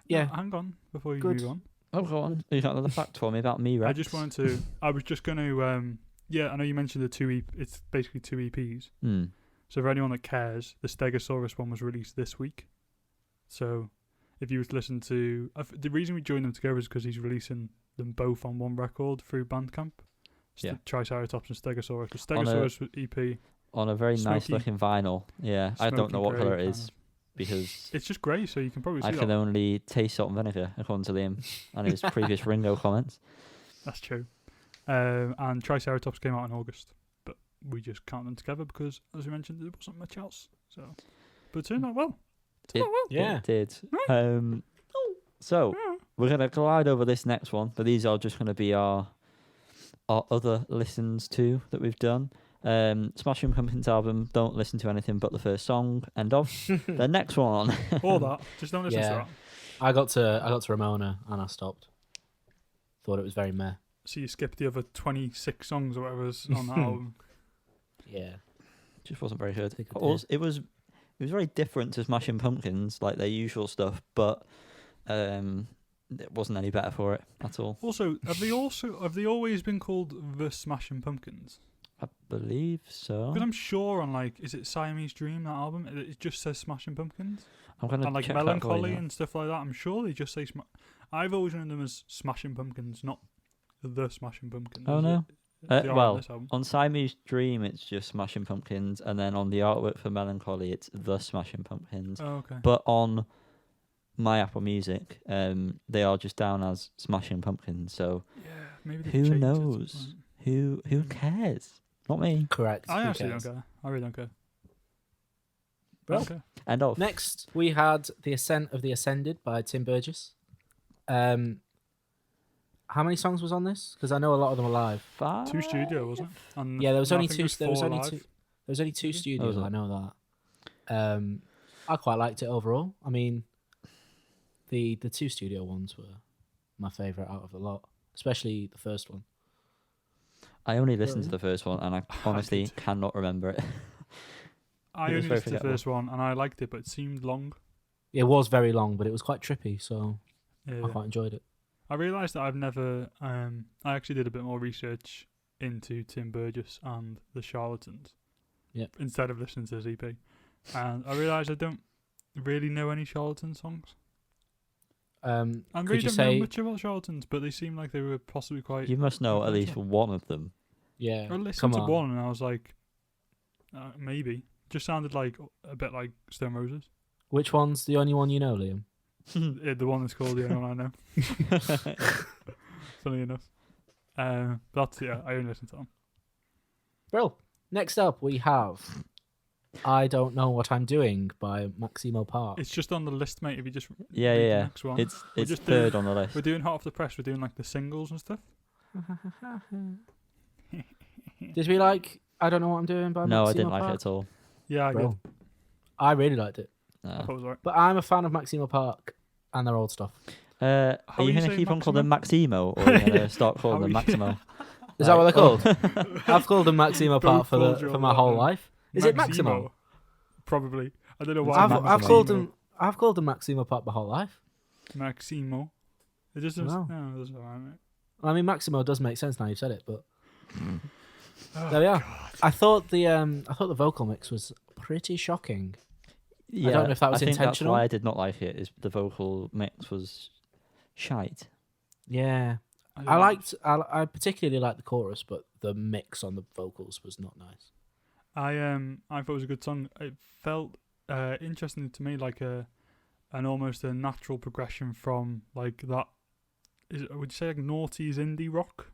Yeah. No, hang on before you Good. move on. Oh, go on. You got another fact for me about me, Rex? I just wanted to. I was just going to. Yeah, I know you mentioned the it's basically two EPs. Hmm. So for anyone that cares, the Stegosaurus one was released this week. So if you was to listen to... the reason we joined them together is because he's releasing them both on one record through Bandcamp. Yeah. Triceratops and Stegosaurus. The On a- Stegosaurus EP, On a very nice Smoky- looking vinyl. Yeah, I don't smoky know what grey colour it kind is of- because It's just grey, so you can probably see I can that. only taste salt and vinegar, according to Liam and his previous Ringo comments. That's true. And Triceratops came out in August. But we just count them together because, as we mentioned, there wasn't much else. So, but it turned out well. Yeah. It did. So we're going to glide over this next one, but these are just going to be our other listens to that we've done. Smashing Pumpkins album, don't listen to anything but the first song. End of. The next one. All that. Just don't listen to Yeah. that. I got to Ramona and I stopped. Thought it was very meh. So you skipped the other 26 songs or whatever's on that album. Yeah. Just wasn't very good. Take a It was very different to Smashing Pumpkins, like their usual stuff, but it wasn't any better for it at all. Also, have they always been called the Smashing Pumpkins? I believe so. Because I'm sure on is it Siamese Dream, that album? It just says Smashing Pumpkins. I'm gonna And check that for you Melancholy now. and stuff like that. I'm sure they just say I've always known them as Smashing Pumpkins, not the Smashing Pumpkins. Oh, no? They are on Well, this album. on Siamese Dream, it's just Smashing Pumpkins, and then on the artwork for Melancholy, it's the Smashing Pumpkins. Oh, okay. But on my Apple Music, they are just down as Smashing Pumpkins. So Yeah, maybe they who changed it at some knows? point. Who cares? Not me. Correct. I Who actually cares? don't care. I really don't care. Well, Okay. End of. Next, we had The Ascent of the Ascended by Tim Burgess. How many songs was on this? Because I know a lot of them are live. 5? 2 studio, wasn't it? And Yeah, there was no, I only think two. it was There was 4 only live. two. There was only two Really? studio. was it? I know that. I quite liked it overall. I mean, the 2 studio ones were my favourite out of the lot, especially the first one. I only listened to Really? the first one, and I honestly did too. cannot remember it. I It was only very listened to the forgettable. first one, and I liked it, but it seemed long. It was very long, but it was quite trippy, so Yeah. I quite enjoyed it. I realised that I've never. I actually did a bit more research into Tim Burgess and the Charlatans. Yep. Instead of listening to his EP, and I realised I don't really know any Charlatan songs. I Could really you don't say? know much about Charlatans, but they seem like they were possibly quite. You must know quite at least good. one of them. Yeah. I listened Come to on. one and I was like, maybe. Just sounded like a bit like Stone Roses. Which one's the only one you know, Liam? The one that's called the only one I know. Funny enough. That's I only listen to them. Well, next up we have I Don't Know What I'm Doing by Maximo Park. It's just on the list, mate. If you just Yeah, read the yeah. next one. It's We're it's just third doing- on the list. We're doing hot off the press. We're doing like the singles and stuff. Did we like I Don't Know What I'm Doing by No, Maximo I didn't Park? like it at all. Yeah, I Bro, did. I really liked it. I No. thought it was alright. But I'm a fan of Maximo Park and their old stuff. Are How you you going to say keep on calling them Maximo, or are you going Yeah. to start calling How them you- Maximo? Is that what they're called? Oh. I've called them Maximo Park Both called you for all my that, whole then. life. Is it Maximo? Probably. I don't know It's why. I've Maximo. called them Maximo Park my whole life. Maximo. It just Wow. no, that's alright, mate. I mean, Maximo does make sense now you've said it, but Oh, there we are. I thought the vocal mix was pretty shocking. Yeah, don't know if that was I think intentional. That's why I did not like it. Is the vocal mix was shite. Yeah, I particularly liked the chorus, but the mix on the vocals was not nice. I thought it was a good song. It felt interesting to me, like an almost a natural progression from like that. Would you say like noughties indie rock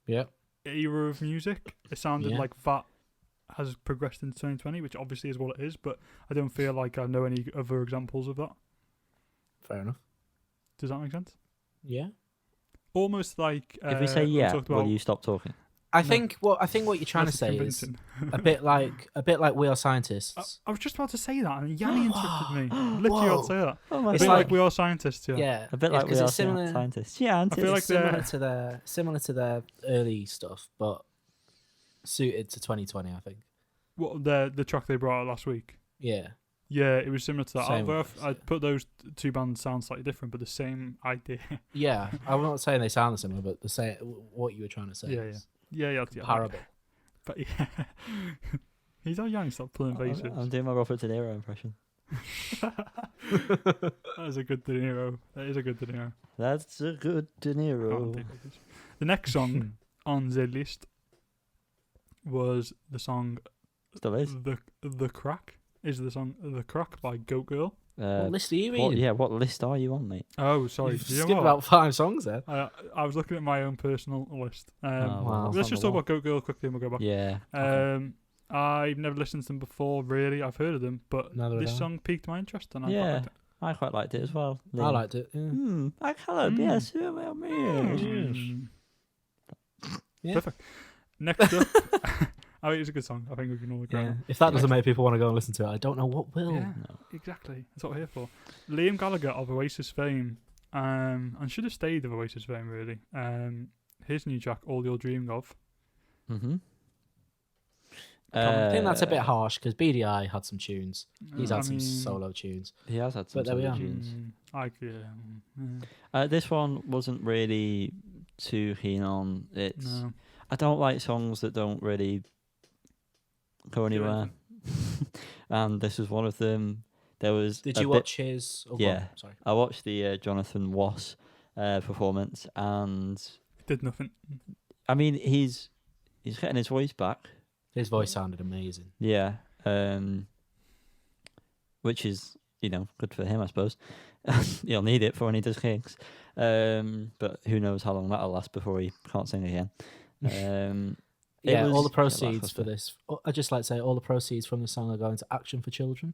Yeah, era of music? It sounded Yeah. like that has progressed into 2020, which obviously is what it is. But I don't feel like I know any other examples of that. fair enough. Does that make sense? Yeah, Almost like If we say when we yeah, talked will about- you stop talking? I No. think what you're trying to That's say is convincing. a bit like We Are Scientists. I was just about to say that, and Yanni interrupted me. Literally about to say that. Oh my A It's bit god! like We Are Scientists, yeah. Yeah, A bit like we because are it's similar. scientists. Yeah, I feel like It's similar they're- to their early stuff, but suited to 2020. I think. What the track they brought out last week. Yeah, Yeah, it was similar to that. Same Although vibes, I'd yeah. put those two bands sound slightly different, but the same idea. yeah. I'm not saying they sound similar, but the same what you were trying to say. Yeah, is yeah. Parable. But yeah, he's our young. Stop pulling faces. I'm doing my Robert De Niro impression. That is a good De Niro. That is a good De Niro. That's a good De Can't Niro. take faces. The next song on the list was the song Still is. The Crack. Is the song The Crack by Goat Girl. What list are you what, reading? yeah, what list are you on, mate? Oh, sorry. You've Do you know skipped what? about 5 songs there. I was looking at my own personal list. Oh, wow. Let's That's just number talk about Goat Girl quickly and we'll go back. Yeah. I've never listened to them before, really. I've heard of them, but Neither this have I. song piqued my interest and I Yeah. quite liked it. I quite liked it as well. I Liam. liked it. Yeah. I colored, Mm. yes. Well, me. Mm. Yeah. Perfect. Next up, oh, it was a good song. I think we can all agree. Yeah. on If that doesn't make people want to go and listen to it, I don't know what that. will. Yeah, exactly. That's what we're here for. Liam Gallagher of Oasis fame, and should have stayed of Oasis fame, really. His new track, All You're Dreaming Of. Mm-hmm. I think that's a bit harsh because BDI had some tunes. He's I had some mean, solo tunes. He has had some But there we solo are. tunes. This one wasn't really too keen on. It's No. I don't like songs that don't really go anywhere. And this was one of them. There was Did a you bit- watch his? Oh, go on, Yeah. sorry. I watched the Jonathan Wass performance, and Did nothing. I mean, he's getting his voice back. His voice sounded amazing. Yeah. Which is, good for him, I suppose. He'll need it for when he does gigs. But who knows how long that'll last before he can't sing again. Yeah, all the was proceeds for lackluster. this. I'd just like to say all the proceeds from the song are going to Action for Children,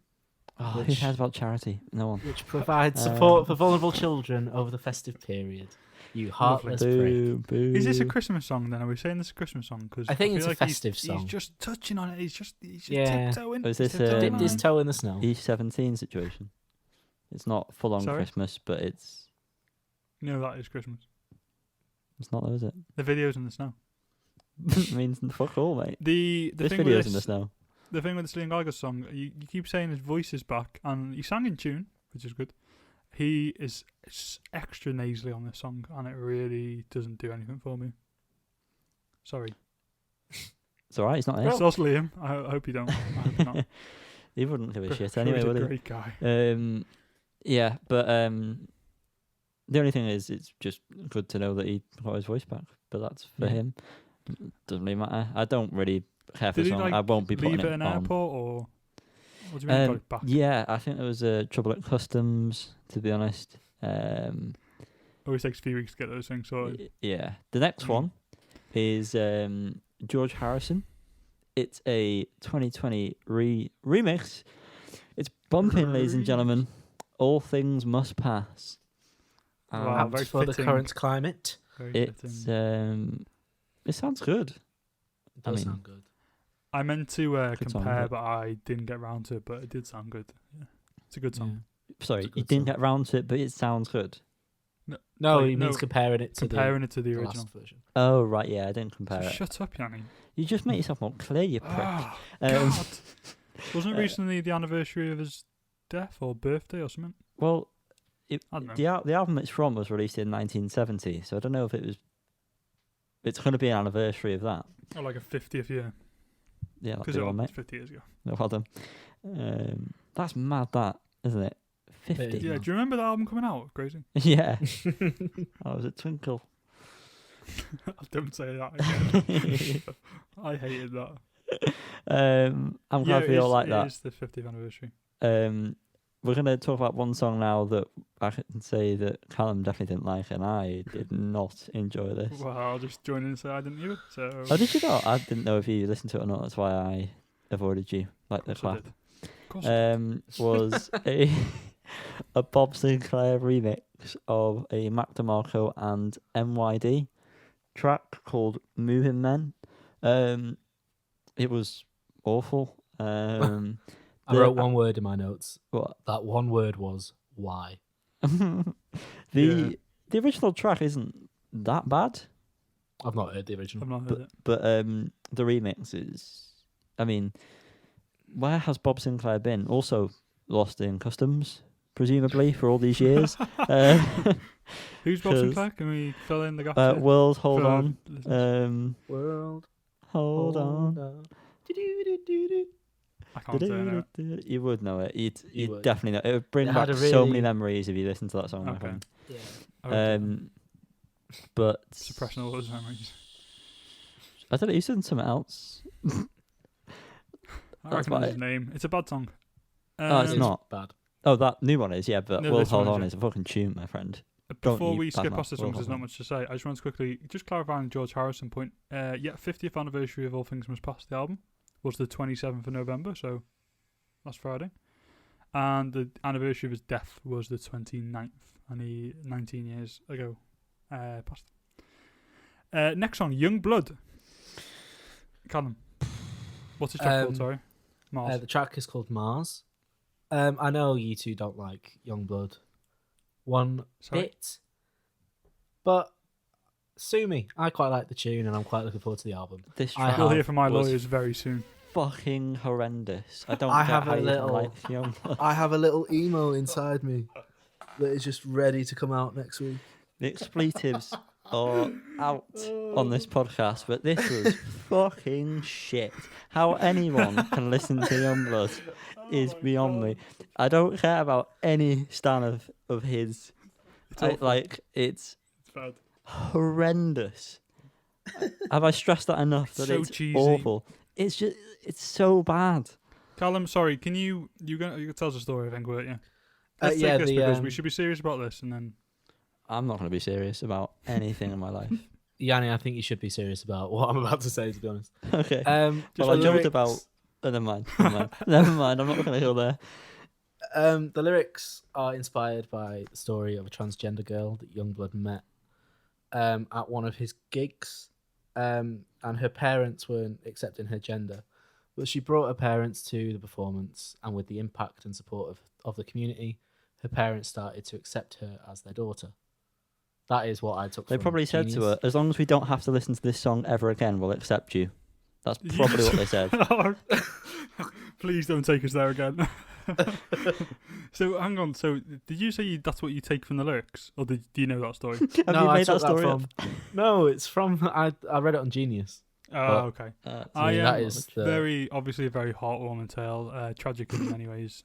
Oh, who Which- cares about charity? No one. which provides support for vulnerable children over the festive period. You heartless prick. Boo, boo. Is this a Christmas song then? Are we saying this is a Christmas song? Because I think it's feel a like festive he's song. just touching on it. He's just Yeah. tiptoeing. Is this, tiptoeing Dipped his on. toe in the snow. E17 situation? It's not full on Sorry? Christmas, but it's No, that is Christmas. not though, is it? The video's in the snow. It means fuck all, mate. The This thing with video's this, in the snow. the thing with the Liam Gallagher song, you keep saying his voice is back, and he sang in tune, which is good. He is extra nasally on this song, and it really doesn't do anything for me. Sorry. It's alright, he's not here. So Liam, I hope you don't. I hope not. He wouldn't give a shit Sure, anyway, he's a would he? great guy. Yeah, but the only thing is, it's just good to know that he got his voice back. But that's for Yeah. him. Doesn't really matter. I don't really care for Did the he song. I won't be putting leave it at an on. airport, or what do you mean he got it back? Yeah, I think there was trouble at customs. To be honest, Always takes a few weeks to get those things sorted. yeah. The next Mm. one is George Harrison. It's a 2020 remix. It's bumping, ladies and gentlemen. All things must pass. Wow, And very Apt for the fitting. current climate. Very it's fitting. it sounds good. It I does mean- sound good. I meant to Good song, compare, but- but I didn't get round to it. But it did sound good. Yeah. It's a good song. Sorry, It's a you good didn't song. get round to it, but it sounds good. No, Like, he means no, comparing it to Comparing it to the the original. last version. Oh right, yeah, I didn't compare So it. shut up, Yanni. You just make yourself more clear, you prick. Ah, Um, God. Wasn't it uh, recently the anniversary of his death or birthday or something? Well, I don't know. the album it's from was released in 1970, so I don't know if it was. It's going to be an anniversary of that. Or like a 50th year. Yeah, that'd Because be it one, was mate. 50 years ago. No, well done. That's mad, that isn't it? 50. It is. Yeah, No. do you remember the album coming out? Crazy. Yeah. I was a twinkle. Don't say that again. I hated that. I'm glad yeah, we all like that. It is the 50th anniversary. We're going to talk about one song now that I can say that Callum definitely didn't like, and I did not enjoy this. Well, I'll just join in and say I didn't either. So. Oh, did you not? I didn't know if you listened to it or not. That's why I avoided you, like the Of course I clap. did. Of course I did. Was a Bob Sinclair remix of a Mac DeMarco and MYD track called Moving Men. It was awful. I wrote one word in my notes. What? That one word was why. The original track isn't that bad, I've not heard the original. I've not heard it. but the remix is. I mean, where has Bob Sinclair been? Also lost in customs, presumably, for all these years. Who's Bob 'cause, Sinclair? Can we fill in the gap? here? World, hold For on. listeners? World, Hold on. I can't say it. You would know it. You'd would. definitely know. It would bring It back had a so many really- memories if you listened to that song. my Okay. friend. Yeah. I won't do But that. Suppressing all those memories. I don't know. You said something else. I That's recognise why- his name. It's a bad song. Oh, it's Um, not. Bad. Oh, that new one is, yeah. But No, World, this one hold is, on yeah. is a fucking tune, my friend. Before you we skip badmouth past the Will songs, there's not Hold On. much to say. I just want to quickly just clarify on the George Harrison point. 50th anniversary of All Things Must Pass, the album, was the 27th of November, so last Friday. And the anniversary of his death was the 29th, and he 19 years ago passed. Next song, Young Blood. Callum. What's his track called, sorry? Mars. The track is called Mars. I know you two don't like Youngblood one Sorry? bit, but sue me. I quite like the tune, and I'm quite looking forward to the album. This I track You'll hear have- from my was- lawyers very soon. fucking horrendous. I don't I get have how a you little- like Youngblood. I have a little emo inside me that is just ready to come out next week. The expletives are out on this podcast, but this was fucking shit. How anyone can listen to Youngblood is beyond me. I don't care about any stan of his. It's awful. Like, it's It's bad. horrendous. Have I stressed that enough that So it's cheesy. awful? It's so bad. Callum, sorry, can you gonna tell us a story? I think, weren't you? Let's Yeah, take this the, because we should be serious about this, and then I'm not going to be serious about anything in my life. Yanni, I think you should be serious about what I'm about to say, to be honest. Okay. Just Well, I the joked lyrics- about. Oh, never mind. Never mind. I'm not going to go there. The lyrics are inspired by the story of a transgender girl that Youngblood met at one of his gigs, and her parents weren't accepting her gender, but she brought her parents to the performance, and with the impact and support of the community, her parents started to accept her as their daughter. That is what I took. They from probably said to her, as long as we don't have to listen to this song ever again, we'll accept you. That's probably what they said. Please don't take us there again. So hang on. So did you say that's what you take from the lyrics, or do you know that story? Have No, you I made that took that story up? from. No, it's from. I read it on Genius. Oh, okay. I mean, am that is the- very obviously a very heartwarming tale. Tragic in many ways.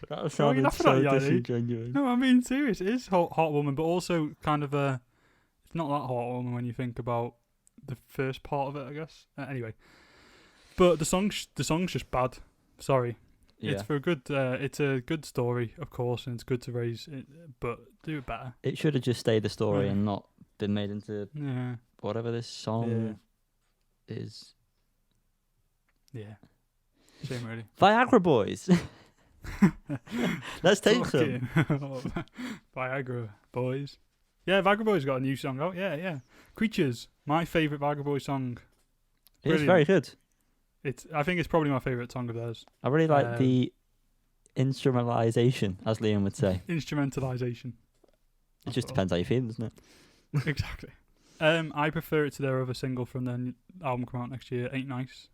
That Why are you sounded laughing so at, Yanni? disingenuous. No, I'm being serious. It is heartwarming, but also kind of it's not that heartwarming when you think about the first part of it, I guess. Anyway, but the song's just bad. Sorry, Yeah. it's for a good. It's a good story, of course, and it's good to raise it, but do it better. It should have just stayed a story Yeah. and not been made into Yeah, whatever this song is. yeah. Shame, really. Viagra Boys. Let's take some. Fucking Viagra Boys. Yeah, Viagra Boys got a new song out. Yeah. Creatures, my favourite Viagra Boys song. It's Brilliant. very good. I think it's probably my favourite song of theirs. I really like the instrumentalization, as Liam would say. Instrumentalization. It just depends how you feel, doesn't it? Exactly. I prefer it to their other single from their album come out next year, Ain't Nice.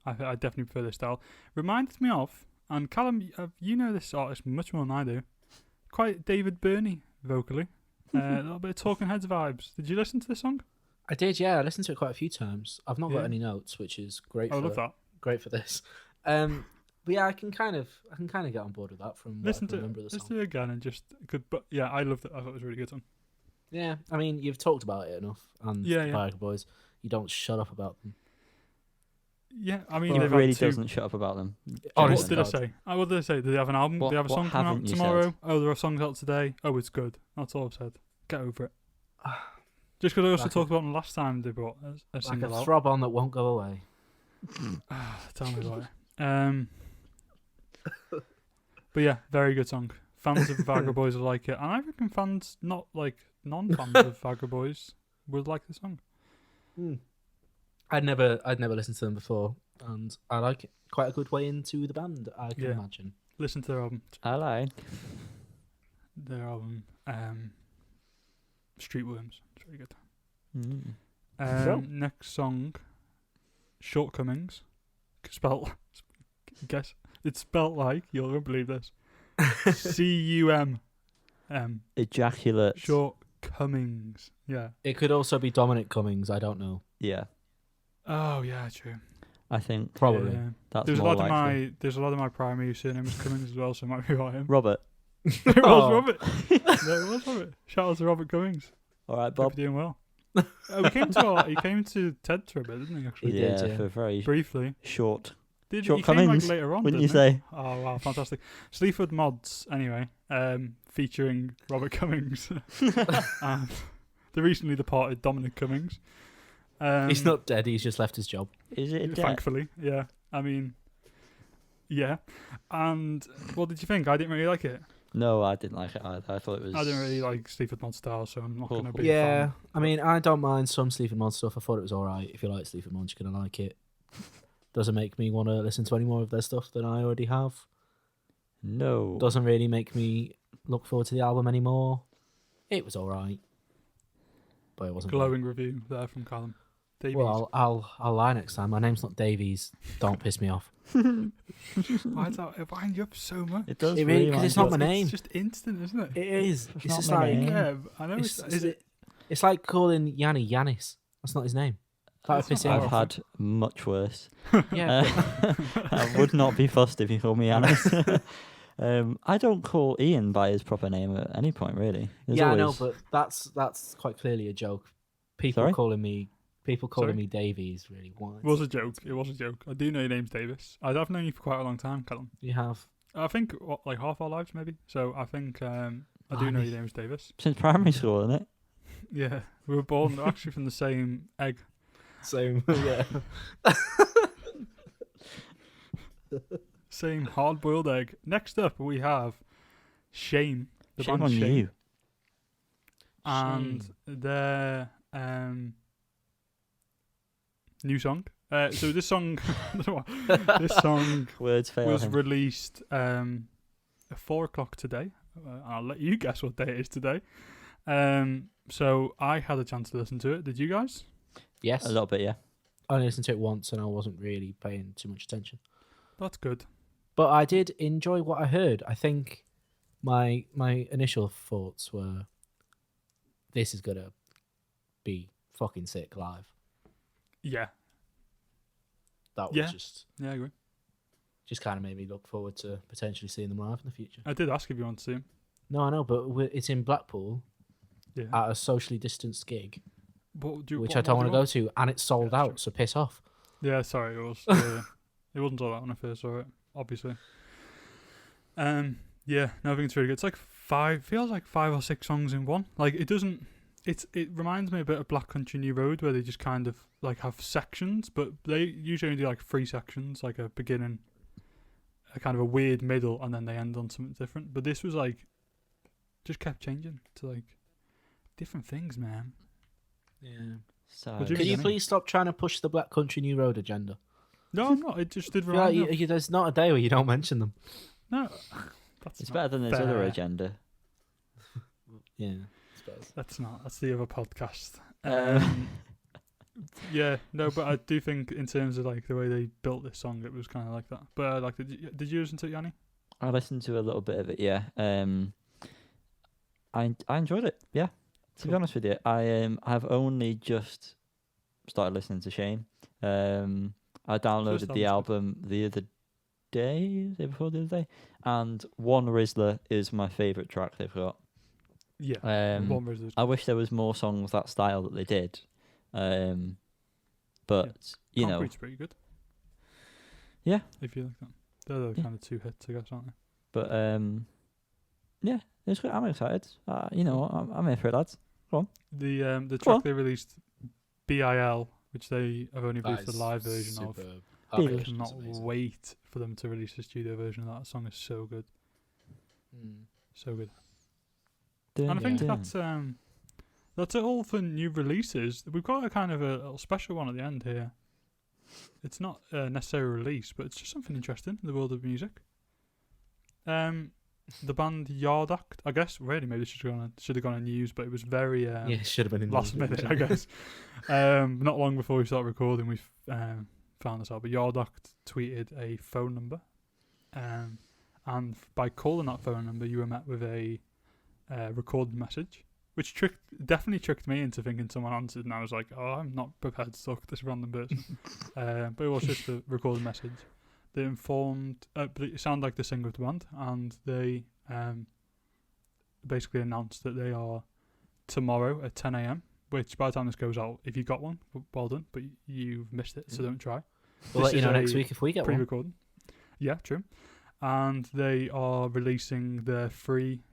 I definitely prefer this style. Reminds me of, and Callum, you know this artist much more than I do, quite David Byrne vocally. A little bit of Talking Heads vibes. Did you listen to this song? I did, yeah. I listened to it quite a few times. I've not Yeah. got any notes, which is great. I love that. Great for this. But yeah, I can kind of get on board with that from what Listen I to can remember of the listen song. to it again and just good. But yeah, I loved it. I thought it was a really good song. Yeah, I mean, you've talked about it enough, and Yeah, the yeah. Viagra Boys. You don't shut up about them. Yeah, I mean, He they've had really two- doesn't shut up about them. Honest What to did I God. say? What did I say? Did they have an album? What- Did they have a what song coming out haven't you tomorrow? said? Oh, there are songs out today. Oh, it's good. That's all I've said. Get over it. Just because I also Like talked about them last time they brought a Like single a out. throb on that won't go away. Tell me about it. But yeah, very good song. Fans of Viagra Boys will like it, and I reckon fans, not like non-fans of Viagra Boys, would like the song. I'd never listened to them before, and I like it. Quite a good way into the band, I can Yeah. imagine. Listen to their album. I like. Streetworms. It's really good. Mm. Next song, Shortcomings. Spelt. Guess it's spelt like you'll never believe this. CUM. Ejaculate. Shortcomings. Yeah. It could also be Dominic Cummings. I don't know. Yeah, Oh yeah, true. I think Probably. Yeah. that's There's a more lot likely. of my primary surname is Cummings as well, so it might be about him. Robert. It was Oh. Robert. No, it was Robert. Shout out to Robert Cummings. All right, Hope Bob. you're doing well. He came to TED for a bit, didn't he? Actually, He did, Yeah, yeah. for very briefly. short. He came Shortcomings, like later on, Wouldn't you didn't he? say? Oh wow, fantastic! Sleaford Mods, anyway, featuring Robert Cummings and the recently departed Dominic Cummings. He's not dead. He's just left his job. Is it? thankfully, yeah. I mean, yeah. And what did you think? I didn't really like it. No, I didn't like it either. I thought it was. I didn't really like Sleaford Mod style, so I'm not going to be. a Yeah, fan. I mean, I don't mind some Sleaford Mod stuff. I thought it was alright. If you like Sleaford Mod, you're gonna like it. Doesn't make me want to listen to any more of their stuff than I already have. No. Doesn't really make me look forward to the album anymore. It was alright, but it wasn't. Glowing review there from Callum. Davies. Well, I'll lie next time. My name's not Davies. Don't piss me off. Why does that wind you up so much? It does It really- 'cause wind it's you not up. my name. It's just instant, isn't it? It is. It's It's not just my like name. Yeah, I know. it's like calling Yanni Yanis. That's not his name. That would piss you I've off. had much worse. Yeah. I would not be fussed if you called me Anis. I don't call Ian by his proper name at any point, really. There's Yeah, I know, always- but that's quite clearly a joke People Sorry? calling me Sorry? me Davey is really wild. It was a joke. It was a joke. I do know your name's Davis. I've known you for quite a long time, Callum. You have. I think like half our lives maybe. So I think I do know your name's Davis. Since primary school, isn't it? Yeah, we were born actually from the same egg. Same. Yeah. Same hard-boiled egg. Next up, we have Shame. The Shame band on Shame. you. And their new song. So this song, this song Words fail was him. released at 4:00 today. I'll let you guess what day it is today. So I had a chance to listen to it. Did you guys? Yes. A little bit, yeah. I only listened to it once, and I wasn't really paying too much attention. That's good. But I did enjoy what I heard. I think my initial thoughts were, this is gonna be fucking sick live. Yeah. That was Yeah. just Yeah, I agree. kind of made me look forward to potentially seeing them live in the future. I did ask if you want to see him. No, I know, but it's in Blackpool Yeah. at a socially distanced gig, Which which I don't want to go to, and it's sold Yeah, out. sure. So piss off. Yeah, sorry, it was. It wasn't all that when I first saw it, obviously. Yeah, no, I think it's really good. It's like feels like 5 or 6 songs in one. Like it doesn't. It reminds me a bit of Black Country New Road, where they just kind of like have sections, but they usually only do like 3 sections, like a beginning, a kind of a weird middle, and then they end on something different. But this was like, just kept changing to like different things, man. Yeah. So, What do you Can mean, you Yanni? please stop trying to push the Black Country New Road agenda? No, I'm not. It just did I feel like remind me. there's not a day where you don't mention them. No, that's it's not better than this other fair. agenda. Yeah, I suppose. That's the other podcast. Um, Yeah, no, but I do think in terms of like the way they built this song, it was kind of like that. But like, did you listen to it, Yanni? I listened to a little bit of it, yeah. I enjoyed it, yeah. To be Cool. honest with you, I've only just started listening to Shame. I downloaded the album the other day before the other day, and One Rizzler is my favourite track they've got. Yeah. One version. I wish there was more songs that style that they did, but you know, Concrete's pretty good. Yeah. If you like that, they're the Yeah. kind of 2 hits, I guess, aren't they? but yeah, it's good. I'm excited. You know, I'm here for it, lads. The Go track on. they released, BIL, which they have only released the live version of. Yeah. I cannot wait for them to release the studio version of that. Song is so good, so good. And I think that's it all for new releases. We've got a kind of a little special one at the end here. It's not necessarily a release, but it's just something interesting in the world of music. The band Yard Act, I guess. Really, maybe this should have gone on news, but it was very Yeah, it should have been in last the minute, I guess. Not long before we started recording, we found this out. But Yard Act tweeted a phone number, and by calling that phone number, you were met with a recorded message, which definitely tricked me into thinking someone answered, and I was like, "Oh, I'm not prepared to talk to this random person." But it was just a recorded message. They informed, but it sounded like the singer of the band, and they basically announced that they are tomorrow at 10 a.m. Which, by the time this goes out, if you got one, well done. But you've missed it, so don't try. We'll This let you is know a next week if we get one. Pre-recording. Yeah, true. And they are releasing their 3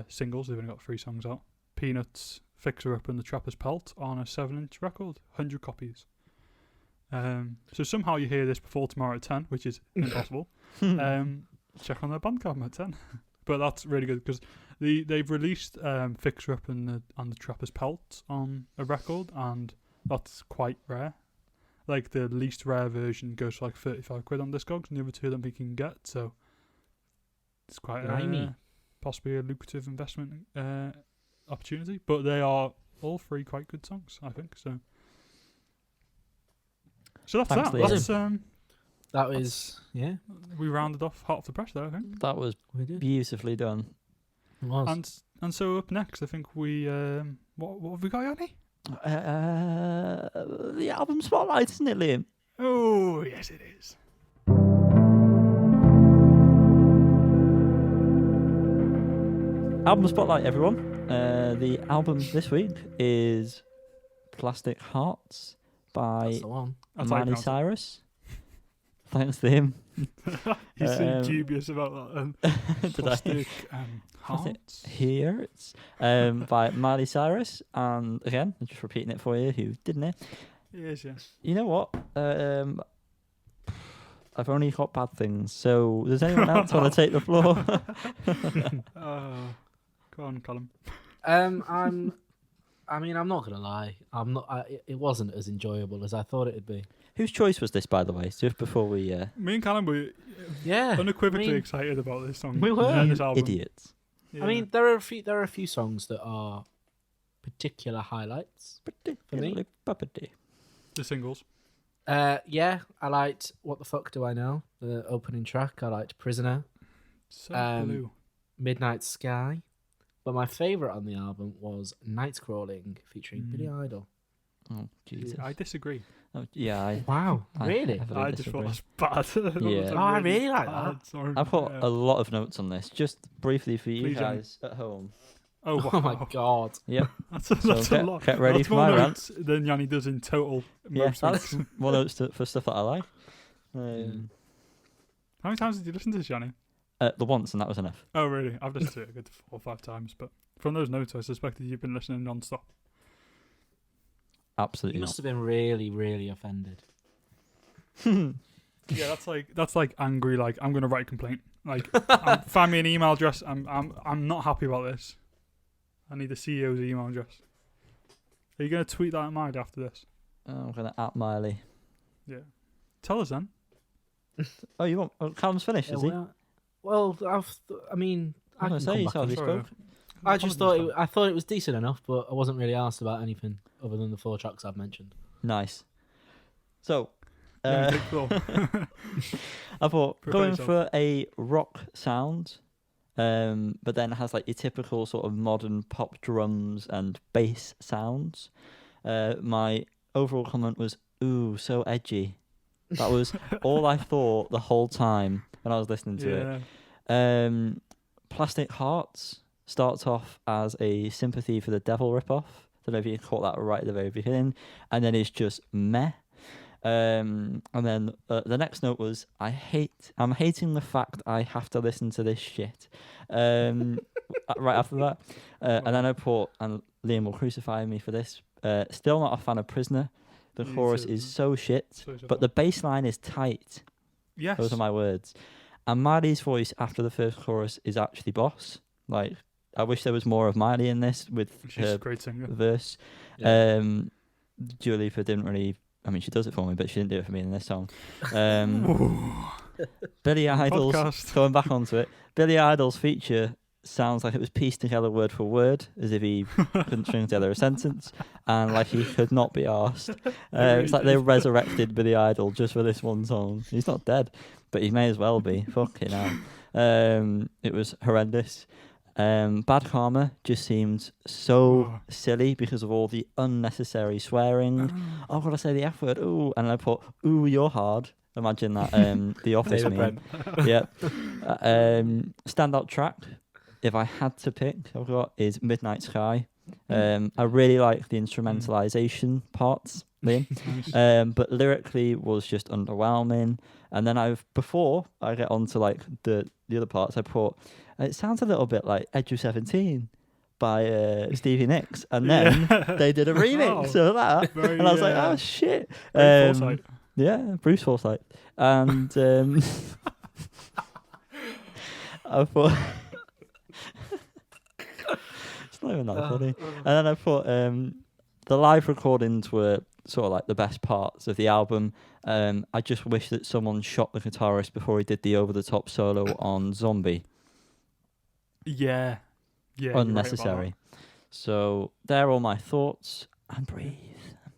singles. They've only got 3 songs out. Peanuts, Fix Her Up, and The Trapper's Pelt on a 7-inch record, 100 copies. So somehow you hear this before tomorrow at 10, which is impossible. Check on their Bandcamp at 10. But that's really good because they've released Fix Her Up and the Trapper's Pelt on a record, and that's quite rare. Like the least rare version goes for like 35 quid on Discogs, and the other 2 that we can get. So it's quite possibly a lucrative investment opportunity. But they are all 3 quite good songs, I think. So that's Thanks, that. Liam. That's, That was we rounded off hot off the press there, I think. That was we did. beautifully done. It was. And so up next, I think we what have we got, Yanni? The album spotlight, isn't it, Liam? Oh yes, it is. Album spotlight, everyone. The album this week is Plastic Hearts by That's the one. That's how you Miley pronounce it. Cyrus. Thanks to him. You seem Um, dubious about that. Did I? Plastic Plastic Hearts. Here it's by Miley Cyrus, and again, I'm just repeating it for you who didn't hear. Yes, yeah. You know what? I've only got bad things. So does anyone else want to take the floor? Go on, Callum. I'm not gonna lie. It wasn't as enjoyable as I thought it'd be. Whose choice was this, by the way? Just before we Me and Callum were Yeah, unequivocally I mean, excited about this song. we were. and you this album. idiots. Yeah. I mean, there are a few songs that are particular highlights for me. the singles. Yeah, I liked What the Fuck Do I Know, the opening track. I liked Prisoner, So blue. Midnight Sky, but my favourite on the album was Night Crawling featuring Billy Idol. Oh Jesus! I disagree. Oh, yeah, Wow, really? heavily I just disagree. thought that's bad. Yeah. Oh, I really like that. Song. I've got Yeah. a lot of notes on this. Just briefly for you Please, Yanni. guys at home. Oh, wow. Oh my god! Yep. That's So a lot. get ready That's for more my rant. notes than Yanni does in total Yeah, most that's weeks. more notes for stuff that I like. How many times did you listen to this, Yanni? The once, and that was enough. Oh, really? I've listened to it a good 4 or 5 times, but from those notes, I suspected you've been listening non-stop. Absolutely You must have been really, really offended. not. Yeah, that's like angry. Like I'm gonna write a complaint. Like find me an email address. I'm not happy about this. I need the CEO's email address. Are you gonna tweet that at Miley after this? I'm gonna at Miley. Yeah. Tell us then. Oh, you want? Oh, Callum's finished, is he? Well, I mean, I I'm gonna can say come he's back hardly on it. Sorry, spoke. I just thought apologies, I thought it was decent enough, but I wasn't really asked about anything other than the 4 tracks I've mentioned. Nice. So, Yeah, take the floor. I thought Prepare going yourself. for a rock sound, but then has like your typical sort of modern pop drums and bass sounds. My overall comment was, "Ooh, so edgy." That was all I thought the whole time when I was listening to it. Yeah. Plastic Hearts starts off as a Sympathy for the Devil ripoff. Don't know if you caught that right at the very beginning, and then it's just meh. And then the next note was, I'm hating the fact I have to listen to this shit. Right after that, and then I put, and Liam will crucify me for this. Still not a fan of Prisoner. The Me chorus too. is so shit, So but the bass line is tight. yes. Those are my words. And Miley's voice after the first chorus is actually boss. Like, I wish there was more of Miley in this with She's a her great singer. verse. Yeah. Dua Lipa didn't really. I mean, she does it for me, but she didn't do it for me in this song. Billy Idol's Podcast. going back onto it. Billy Idol's feature sounds like it was pieced together word for word, as if he couldn't string together a sentence, and like he could not be arsed. It's like they resurrected Billy Idol just for this one song. He's not dead, but he may as well be. Fucking hell. It was horrendous. Bad Karma just seemed so silly because of all the unnecessary swearing. Oh, what I say the F word? Ooh, and I put, ooh, you're hard. Imagine that. The Office David meme. Yeah. Standout track, if I had to pick, I've got is Midnight Sky. I really like the instrumentalization parts, Liam. Nice. But lyrically was just underwhelming. And then before I get on to like the other parts, I put, it sounds a little bit like Edge of 17 by Stevie Nicks. And then they did a remix of that. Very, And I was like, oh shit. great foresight. Yeah, Bruce Forsyth. And I thought it's not even that funny. And then I thought the live recordings were sort of like the best parts of the album. I just wish that someone shot the guitarist before he did the over-the-top solo on Zombie. Yeah. Yeah. you're right about Unnecessary. So they're all my thoughts. And breathe. that.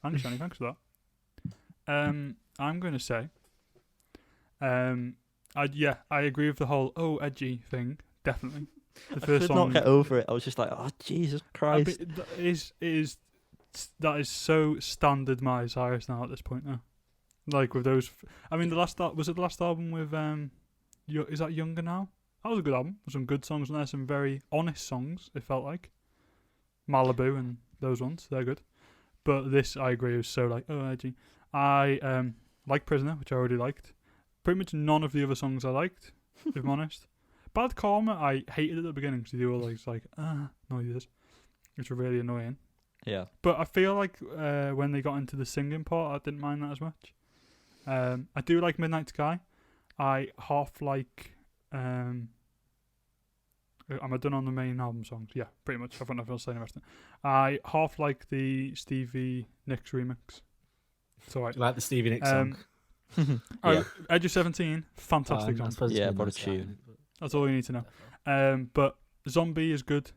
Thanks, Johnny. Thanks for that. I'm going to say, I agree with the whole edgy thing. Definitely. The I first could song. not get over it. I was just like, oh Jesus Christ. That is so standard Miley Cyrus now at this point now. Like with those, I mean, was it the last album with is that Younger Now? That was a good album. There's some good songs on there, some very honest songs. It felt like Malibu and those ones, they're good. but this I agree was so like edgy. I like Prisoner, which I already liked. Pretty much none of the other songs I liked, if I'm honest. Bad Karma I hated at the beginning because they do all these like noises, which were really annoying. Yeah. But I feel like when they got into the singing part, I didn't mind that as much. I do like Midnight Sky. I half like. Am I done on the main album songs? Yeah, pretty much. I've got nothing else to say about it. I half like the Stevie Nicks remix. So I like the Stevie Nicks song. Yeah. Edge of 17, fantastic song. Yeah, what a tune. That's all you need to know. But Zombie is good.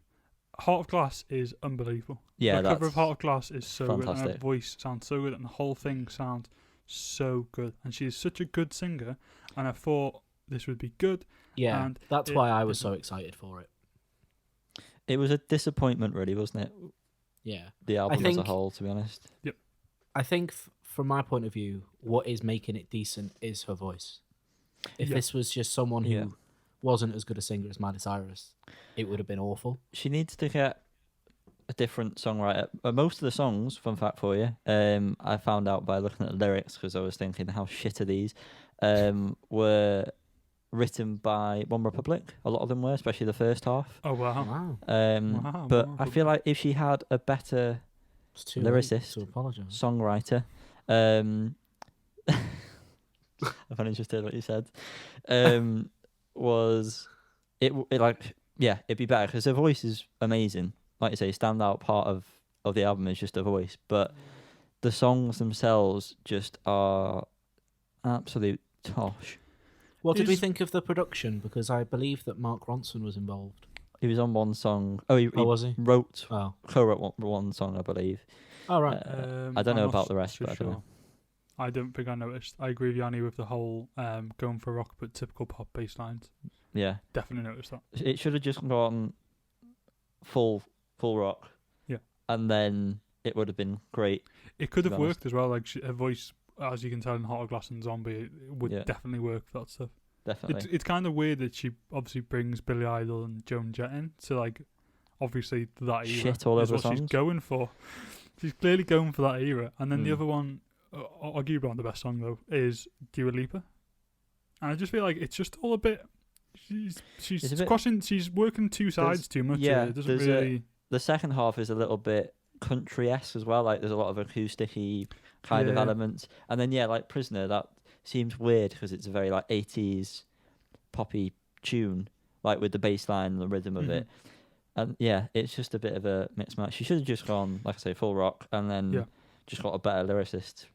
Heart of Glass is unbelievable. Yeah, the cover of Heart of Glass is so good, and her fantastic. voice sounds so good, and the whole thing sounds so good. And she's such a good singer, and I thought this would be good. Yeah, and that's why I was so excited for it. It was a disappointment, really, wasn't it? Yeah. The album as a whole, to be honest. Yep. I think from my point of view, what is making it decent is her voice. If this was just someone who wasn't as good a singer as Miley Cyrus, it would have been awful. She needs to get a different songwriter. Most of the songs, fun fact for you, I found out by looking at the lyrics because I was thinking, how shit are these? Were written by One Republic. A lot of them were, especially the first half. Oh, wow. Wow. But I feel like if she had a better lyricist, songwriter, I've only just heard what you said, was it like, yeah, it'd be better because her voice is amazing. Like you say, standout part of the album is just her voice, but the songs themselves just are absolute tosh. What did we think of the production? Because I believe that Mark Ronson was involved. He was on one song. He was he? Co-wrote one song, I believe. Oh, right. I don't know about the rest, but I don't know. I don't think I noticed. I agree with Yanni with the whole going for rock but typical pop bass lines. Yeah. Definitely noticed that. It should have just gone full rock. Yeah. And then it would have been great. It could have worked as well. Like her voice, as you can tell in Heart of Glass and Zombie, it would definitely work for that stuff. Definitely. It's kind of weird that she obviously brings Billy Idol and Joan Jett in to like obviously that era. Shit all over what songs. She's going for. She's clearly going for that era. And then the other one, arguably one of the best song though, is Dua Lipa. And I just feel like it's just all a bit. She's crossing. She's working two sides too much. Yeah, it doesn't really. The second half is a little bit country-esque as well. Like there's a lot of acoustic-y kind of elements, and then like Prisoner, that seems weird because it's a very like 80s poppy tune, like with the bass line and the rhythm of it. And it's just a bit of a mixed match. She should have just gone, like I say, full rock, and then just got a better lyricist,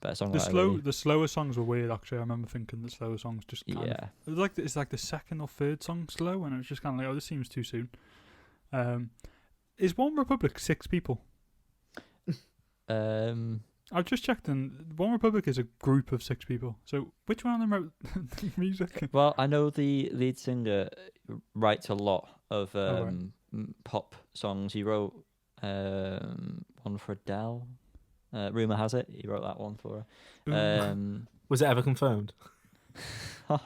better songwriter. The slower songs were weird. Actually, I remember thinking the slower songs just kind of, it's like the second or third song slow, and it was just kind of like, oh, this seems too soon. Is One Republic 6 people? I've just checked, and One Republic is a group of 6 people. So which one of them wrote the music? Well, I know the lead singer writes a lot of pop songs. He wrote one for Adele. Rumour has it he wrote that one for her. Was it ever confirmed? That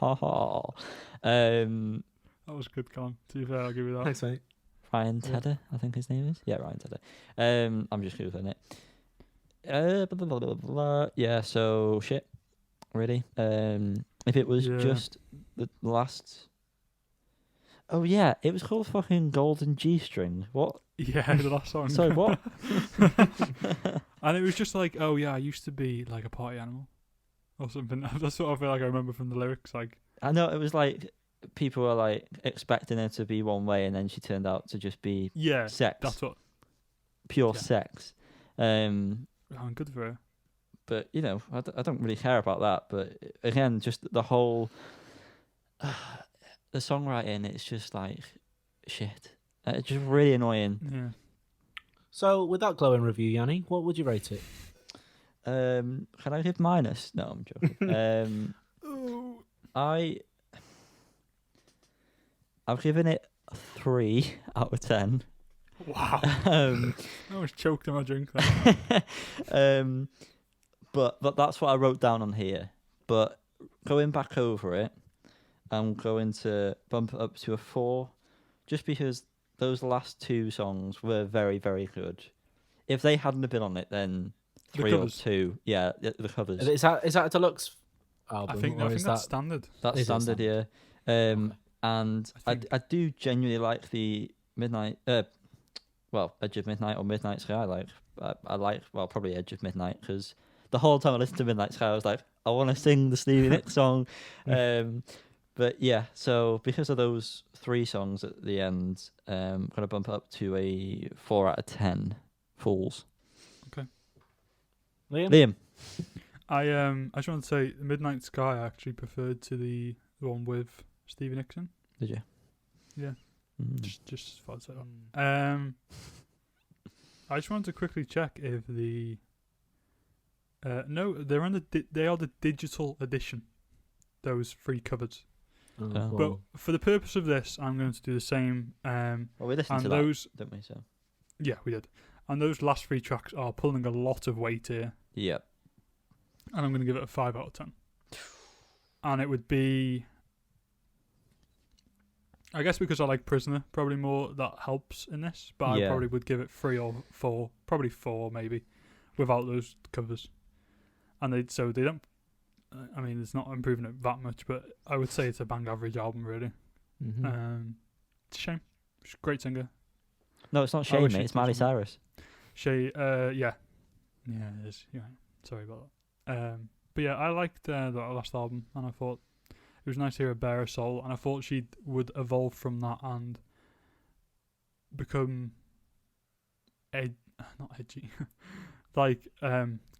was good, Colin. To be fair, I'll give you that. Thanks, mate. Ryan Tedder, I think his name is. Yeah, Ryan Tedder. I'm just googling it. Blah, blah, blah, blah. Yeah, so shit. Really? If it was just the last. Oh yeah, it was called fucking Golden G-String. What? Yeah, the last song. Sorry, what? And it was just like, oh yeah, I used to be like a party animal, or something. That's what I feel like I remember from the lyrics. Like, I know it was like people were like expecting her to be one way, and then she turned out to just be sex. That's what. Pure sex. Good for her. But I don't really care about that. But again, just the whole the songwriting, it's just like shit. It's just really annoying. Yeah. So with that glowing review, Yanni, what would you rate it? Can I give minus? No, I'm joking. I've given it 3 out of 10. Wow. I was choked on my drink then. But that's what I wrote down on here. But going back over it, I'm going to bump it up to a 4, just because those last 2 songs were very, very good. if they hadn't have been on it, then The 3 or covers. 2. Yeah, the covers. Is that a deluxe album? I think or is that's that standard. That's Is it standard, standard? yeah. Okay. And I think- I do genuinely like the Midnight, Edge of Midnight or Midnight Sky. I like, probably Edge of Midnight, because the whole time I listened to Midnight Sky, I was like, I want to sing the Stevie Nicks song. But yeah, so because of those 3 songs at the end, I'm going to bump it up to a 4 out of 10 Fools. Liam. I just want to say, Midnight Sky I actually preferred to the one with Stevie Nicks. Did you? Yeah. Mm. Just thought I'd say that. I just wanted to quickly check if the no, they're on they are the digital edition. Those 3 covers. Oh. But for the purpose of this, I'm going to do the same. Well, we listened And to those, that, didn't we? So. yeah, we did. And those last 3 tracks are pulling a lot of weight here. Yep. And I'm going to give it a 5 out of 10. And it would be, I guess because I like Prisoner probably more, that helps in this. But Yeah. I probably would give it 3 or 4, probably 4 maybe, without those covers. And they don't. I mean, it's not improving it that much, but I would say it's a bang average album, really. Mhm. It's a shame. She's a great singer. No, it's not I Shane, wish mate. it It's was Miley on. Cyrus. Yeah, it is. Yeah, sorry about that. But yeah, I liked the last album, and I thought it was nice to hear a bare soul, and I thought she would evolve from that and become not edgy, like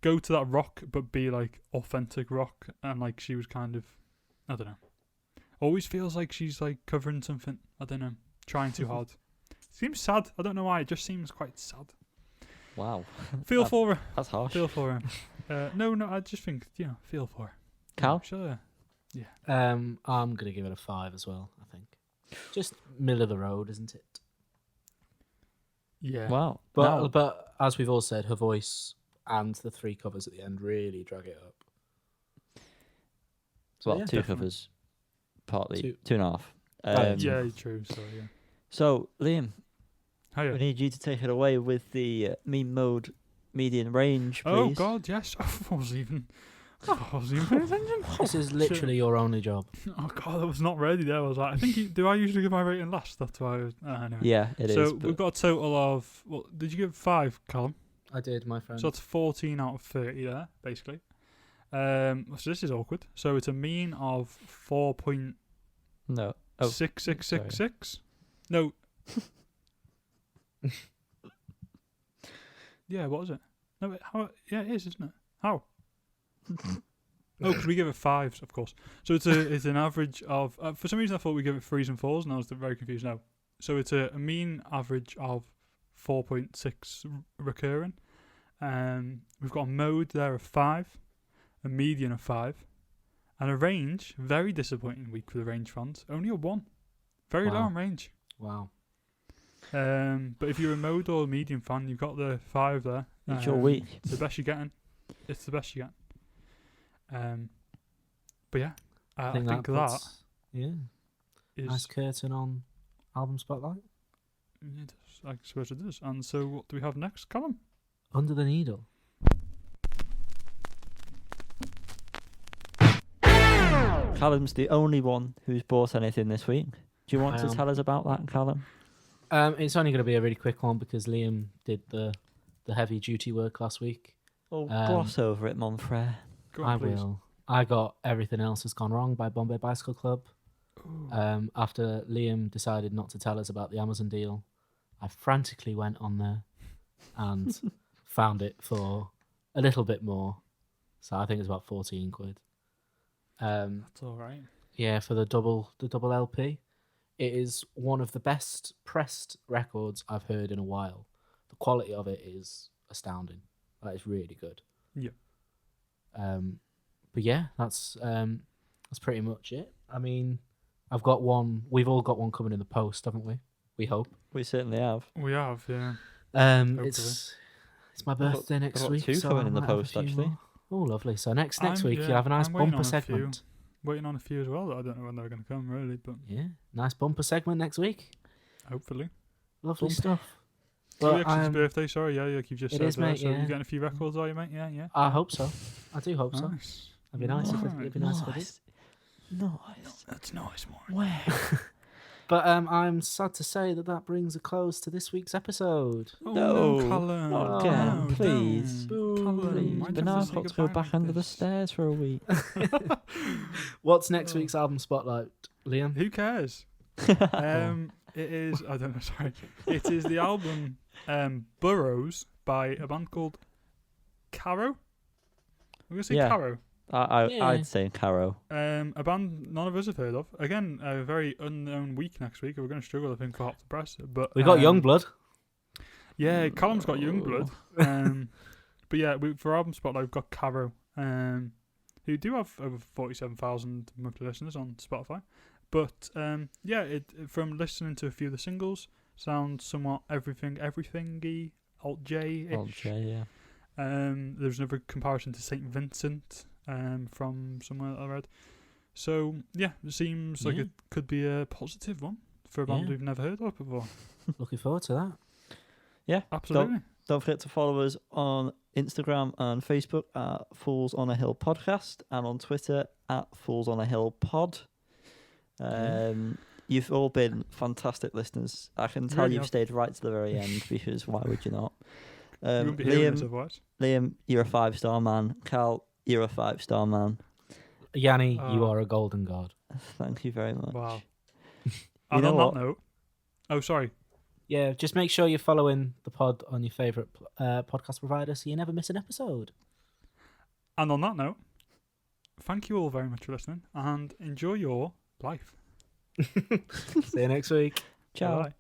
go to that rock, but be like authentic rock, and like she was kind of, I don't know, always feels like she's like covering something. I don't know, trying too hard. Seems sad. I don't know why. It just seems quite sad. Wow. Feel for her. That's harsh. Feel for her. No, I just think, feel for her. Cal? Sure. I'm gonna give it a 5 as well. I think just middle of the road, isn't it? Yeah. Wow. But No. but as we've all said, her voice and the 3 covers at the end really drag it up. So, Well, yeah, 2 definitely. covers. Partly. Two. 2.5. Yeah, true. Sorry, yeah. So, Liam, we Hiya. need you to take it away with the meme mode median range, please. Oh, God, yes. I wasn't even paying attention. This is literally your only job. Oh, God, I was not ready there. I was like, I think, do I usually give my rating last? That's why I was, anyway. Yeah, it is. So but we've got a total of, did you give 5, Callum? I did, my friend. So that's 14 out of 30 there, basically. So this is awkward. So it's a mean of 4.6666. No. Oh, No. Yeah, what was it? No, yeah, it is, isn't it? How? Oh, because we give it 5s, of course. So it's an average of. For some reason, I thought we give it 3s and 4s, and I was very confused now. So it's a mean average of 4.6 recurring. We've got a mode there of 5, a median of 5, and a range. Very disappointing week for the range fans. Only a 1. Very low Wow. on range. Wow. But if you're a mode or a medium fan, you've got the 5 there. It's your week. It's the best you're getting. It's the best you get. But yeah, I think that puts, is. nice curtain on album spotlight. It does. I suppose it does. And so, what do we have next, Callum? Under the Needle. Callum's the only one who's bought anything this week. Do you want I to am. tell us about that, Callum? It's only going to be a really quick one because Liam did the heavy duty work last week. Oh, gloss over it, mon frere. Go on, I please. will. I got Everything Else Has Gone Wrong by Bombay Bicycle Club. Ooh. After Liam decided not to tell us about the Amazon deal, I frantically went on there and found it for a little bit more. So I think it's about 14 quid. That's all right. Yeah, for the double LP. It is one of the best pressed records I've heard in a while. The quality of it is astounding. That is really good. Yeah. But yeah, that's pretty much it. I mean, I've got one. We've all got one coming in the post, haven't we? We hope. We certainly have. We have, yeah. It's my birthday next got week. 2 so coming I in the might have a post, few actually. more. Oh, lovely. So next I'm- week yeah, you'll have a nice I'm waiting bumper on a few. segment. Waiting on a few as well that I don't know when they're going to come, really, but Yeah, nice bumper segment next week. hopefully. Lovely Bumper. stuff. 2 weeks, it's his birthday, sorry, yeah, like you've just It said. is, mate, so yeah. you're getting a few records, are you, mate? Yeah. I hope so. I do hope so. Nice. It'd be nice if it'd be nice if it did. Nice. That's nice, Mark. Where? But I'm sad to say that brings a close to this week's episode. Oh, No, Callum. not again, No, please. don't. Callum, Please. why'd But you now have I've to got say to go goodbye back like under the this? stairs for a week. What's next week's album spotlight, Liam? Who cares? It is, I don't know, sorry. It is the album Burrows by a band called Caro. I'm going to say Yeah. Caro. Yeah. I'd say Caro. A band none of us have heard of. Again, a very unknown week next week. We're going to struggle, I think, for Hot to Press. But We got Youngblood. Yeah, Callum's got Youngblood. But yeah, for album spotlight, we've got Caro, who do have over 47,000 monthly listeners on Spotify. But from listening to a few of the singles, sounds somewhat everything-y, alt J-ish. Old J, yeah. There's another comparison to St. Vincent from somewhere that I read. So, yeah, it seems like it could be a positive one for a band we've never heard of before. Looking forward to that. Yeah, Absolutely. Don't forget to follow us on Instagram and Facebook at Fools on a Hill Podcast and on Twitter at Fools on a Hill Pod. You've all been fantastic listeners. I can tell Really you've have. stayed right to the very end because why would you not? You wouldn't be hearing this otherwise. Liam, you're a 5-star man. Cal, you're a 5-star man. Yanni, you are a golden god. Thank you very much. Wow. You And know on what? that note, oh, sorry. Yeah, just make sure you're following the pod on your favourite podcast provider so you never miss an episode. And on that note, thank you all very much for listening and enjoy your life. See you next week. Ciao. Bye.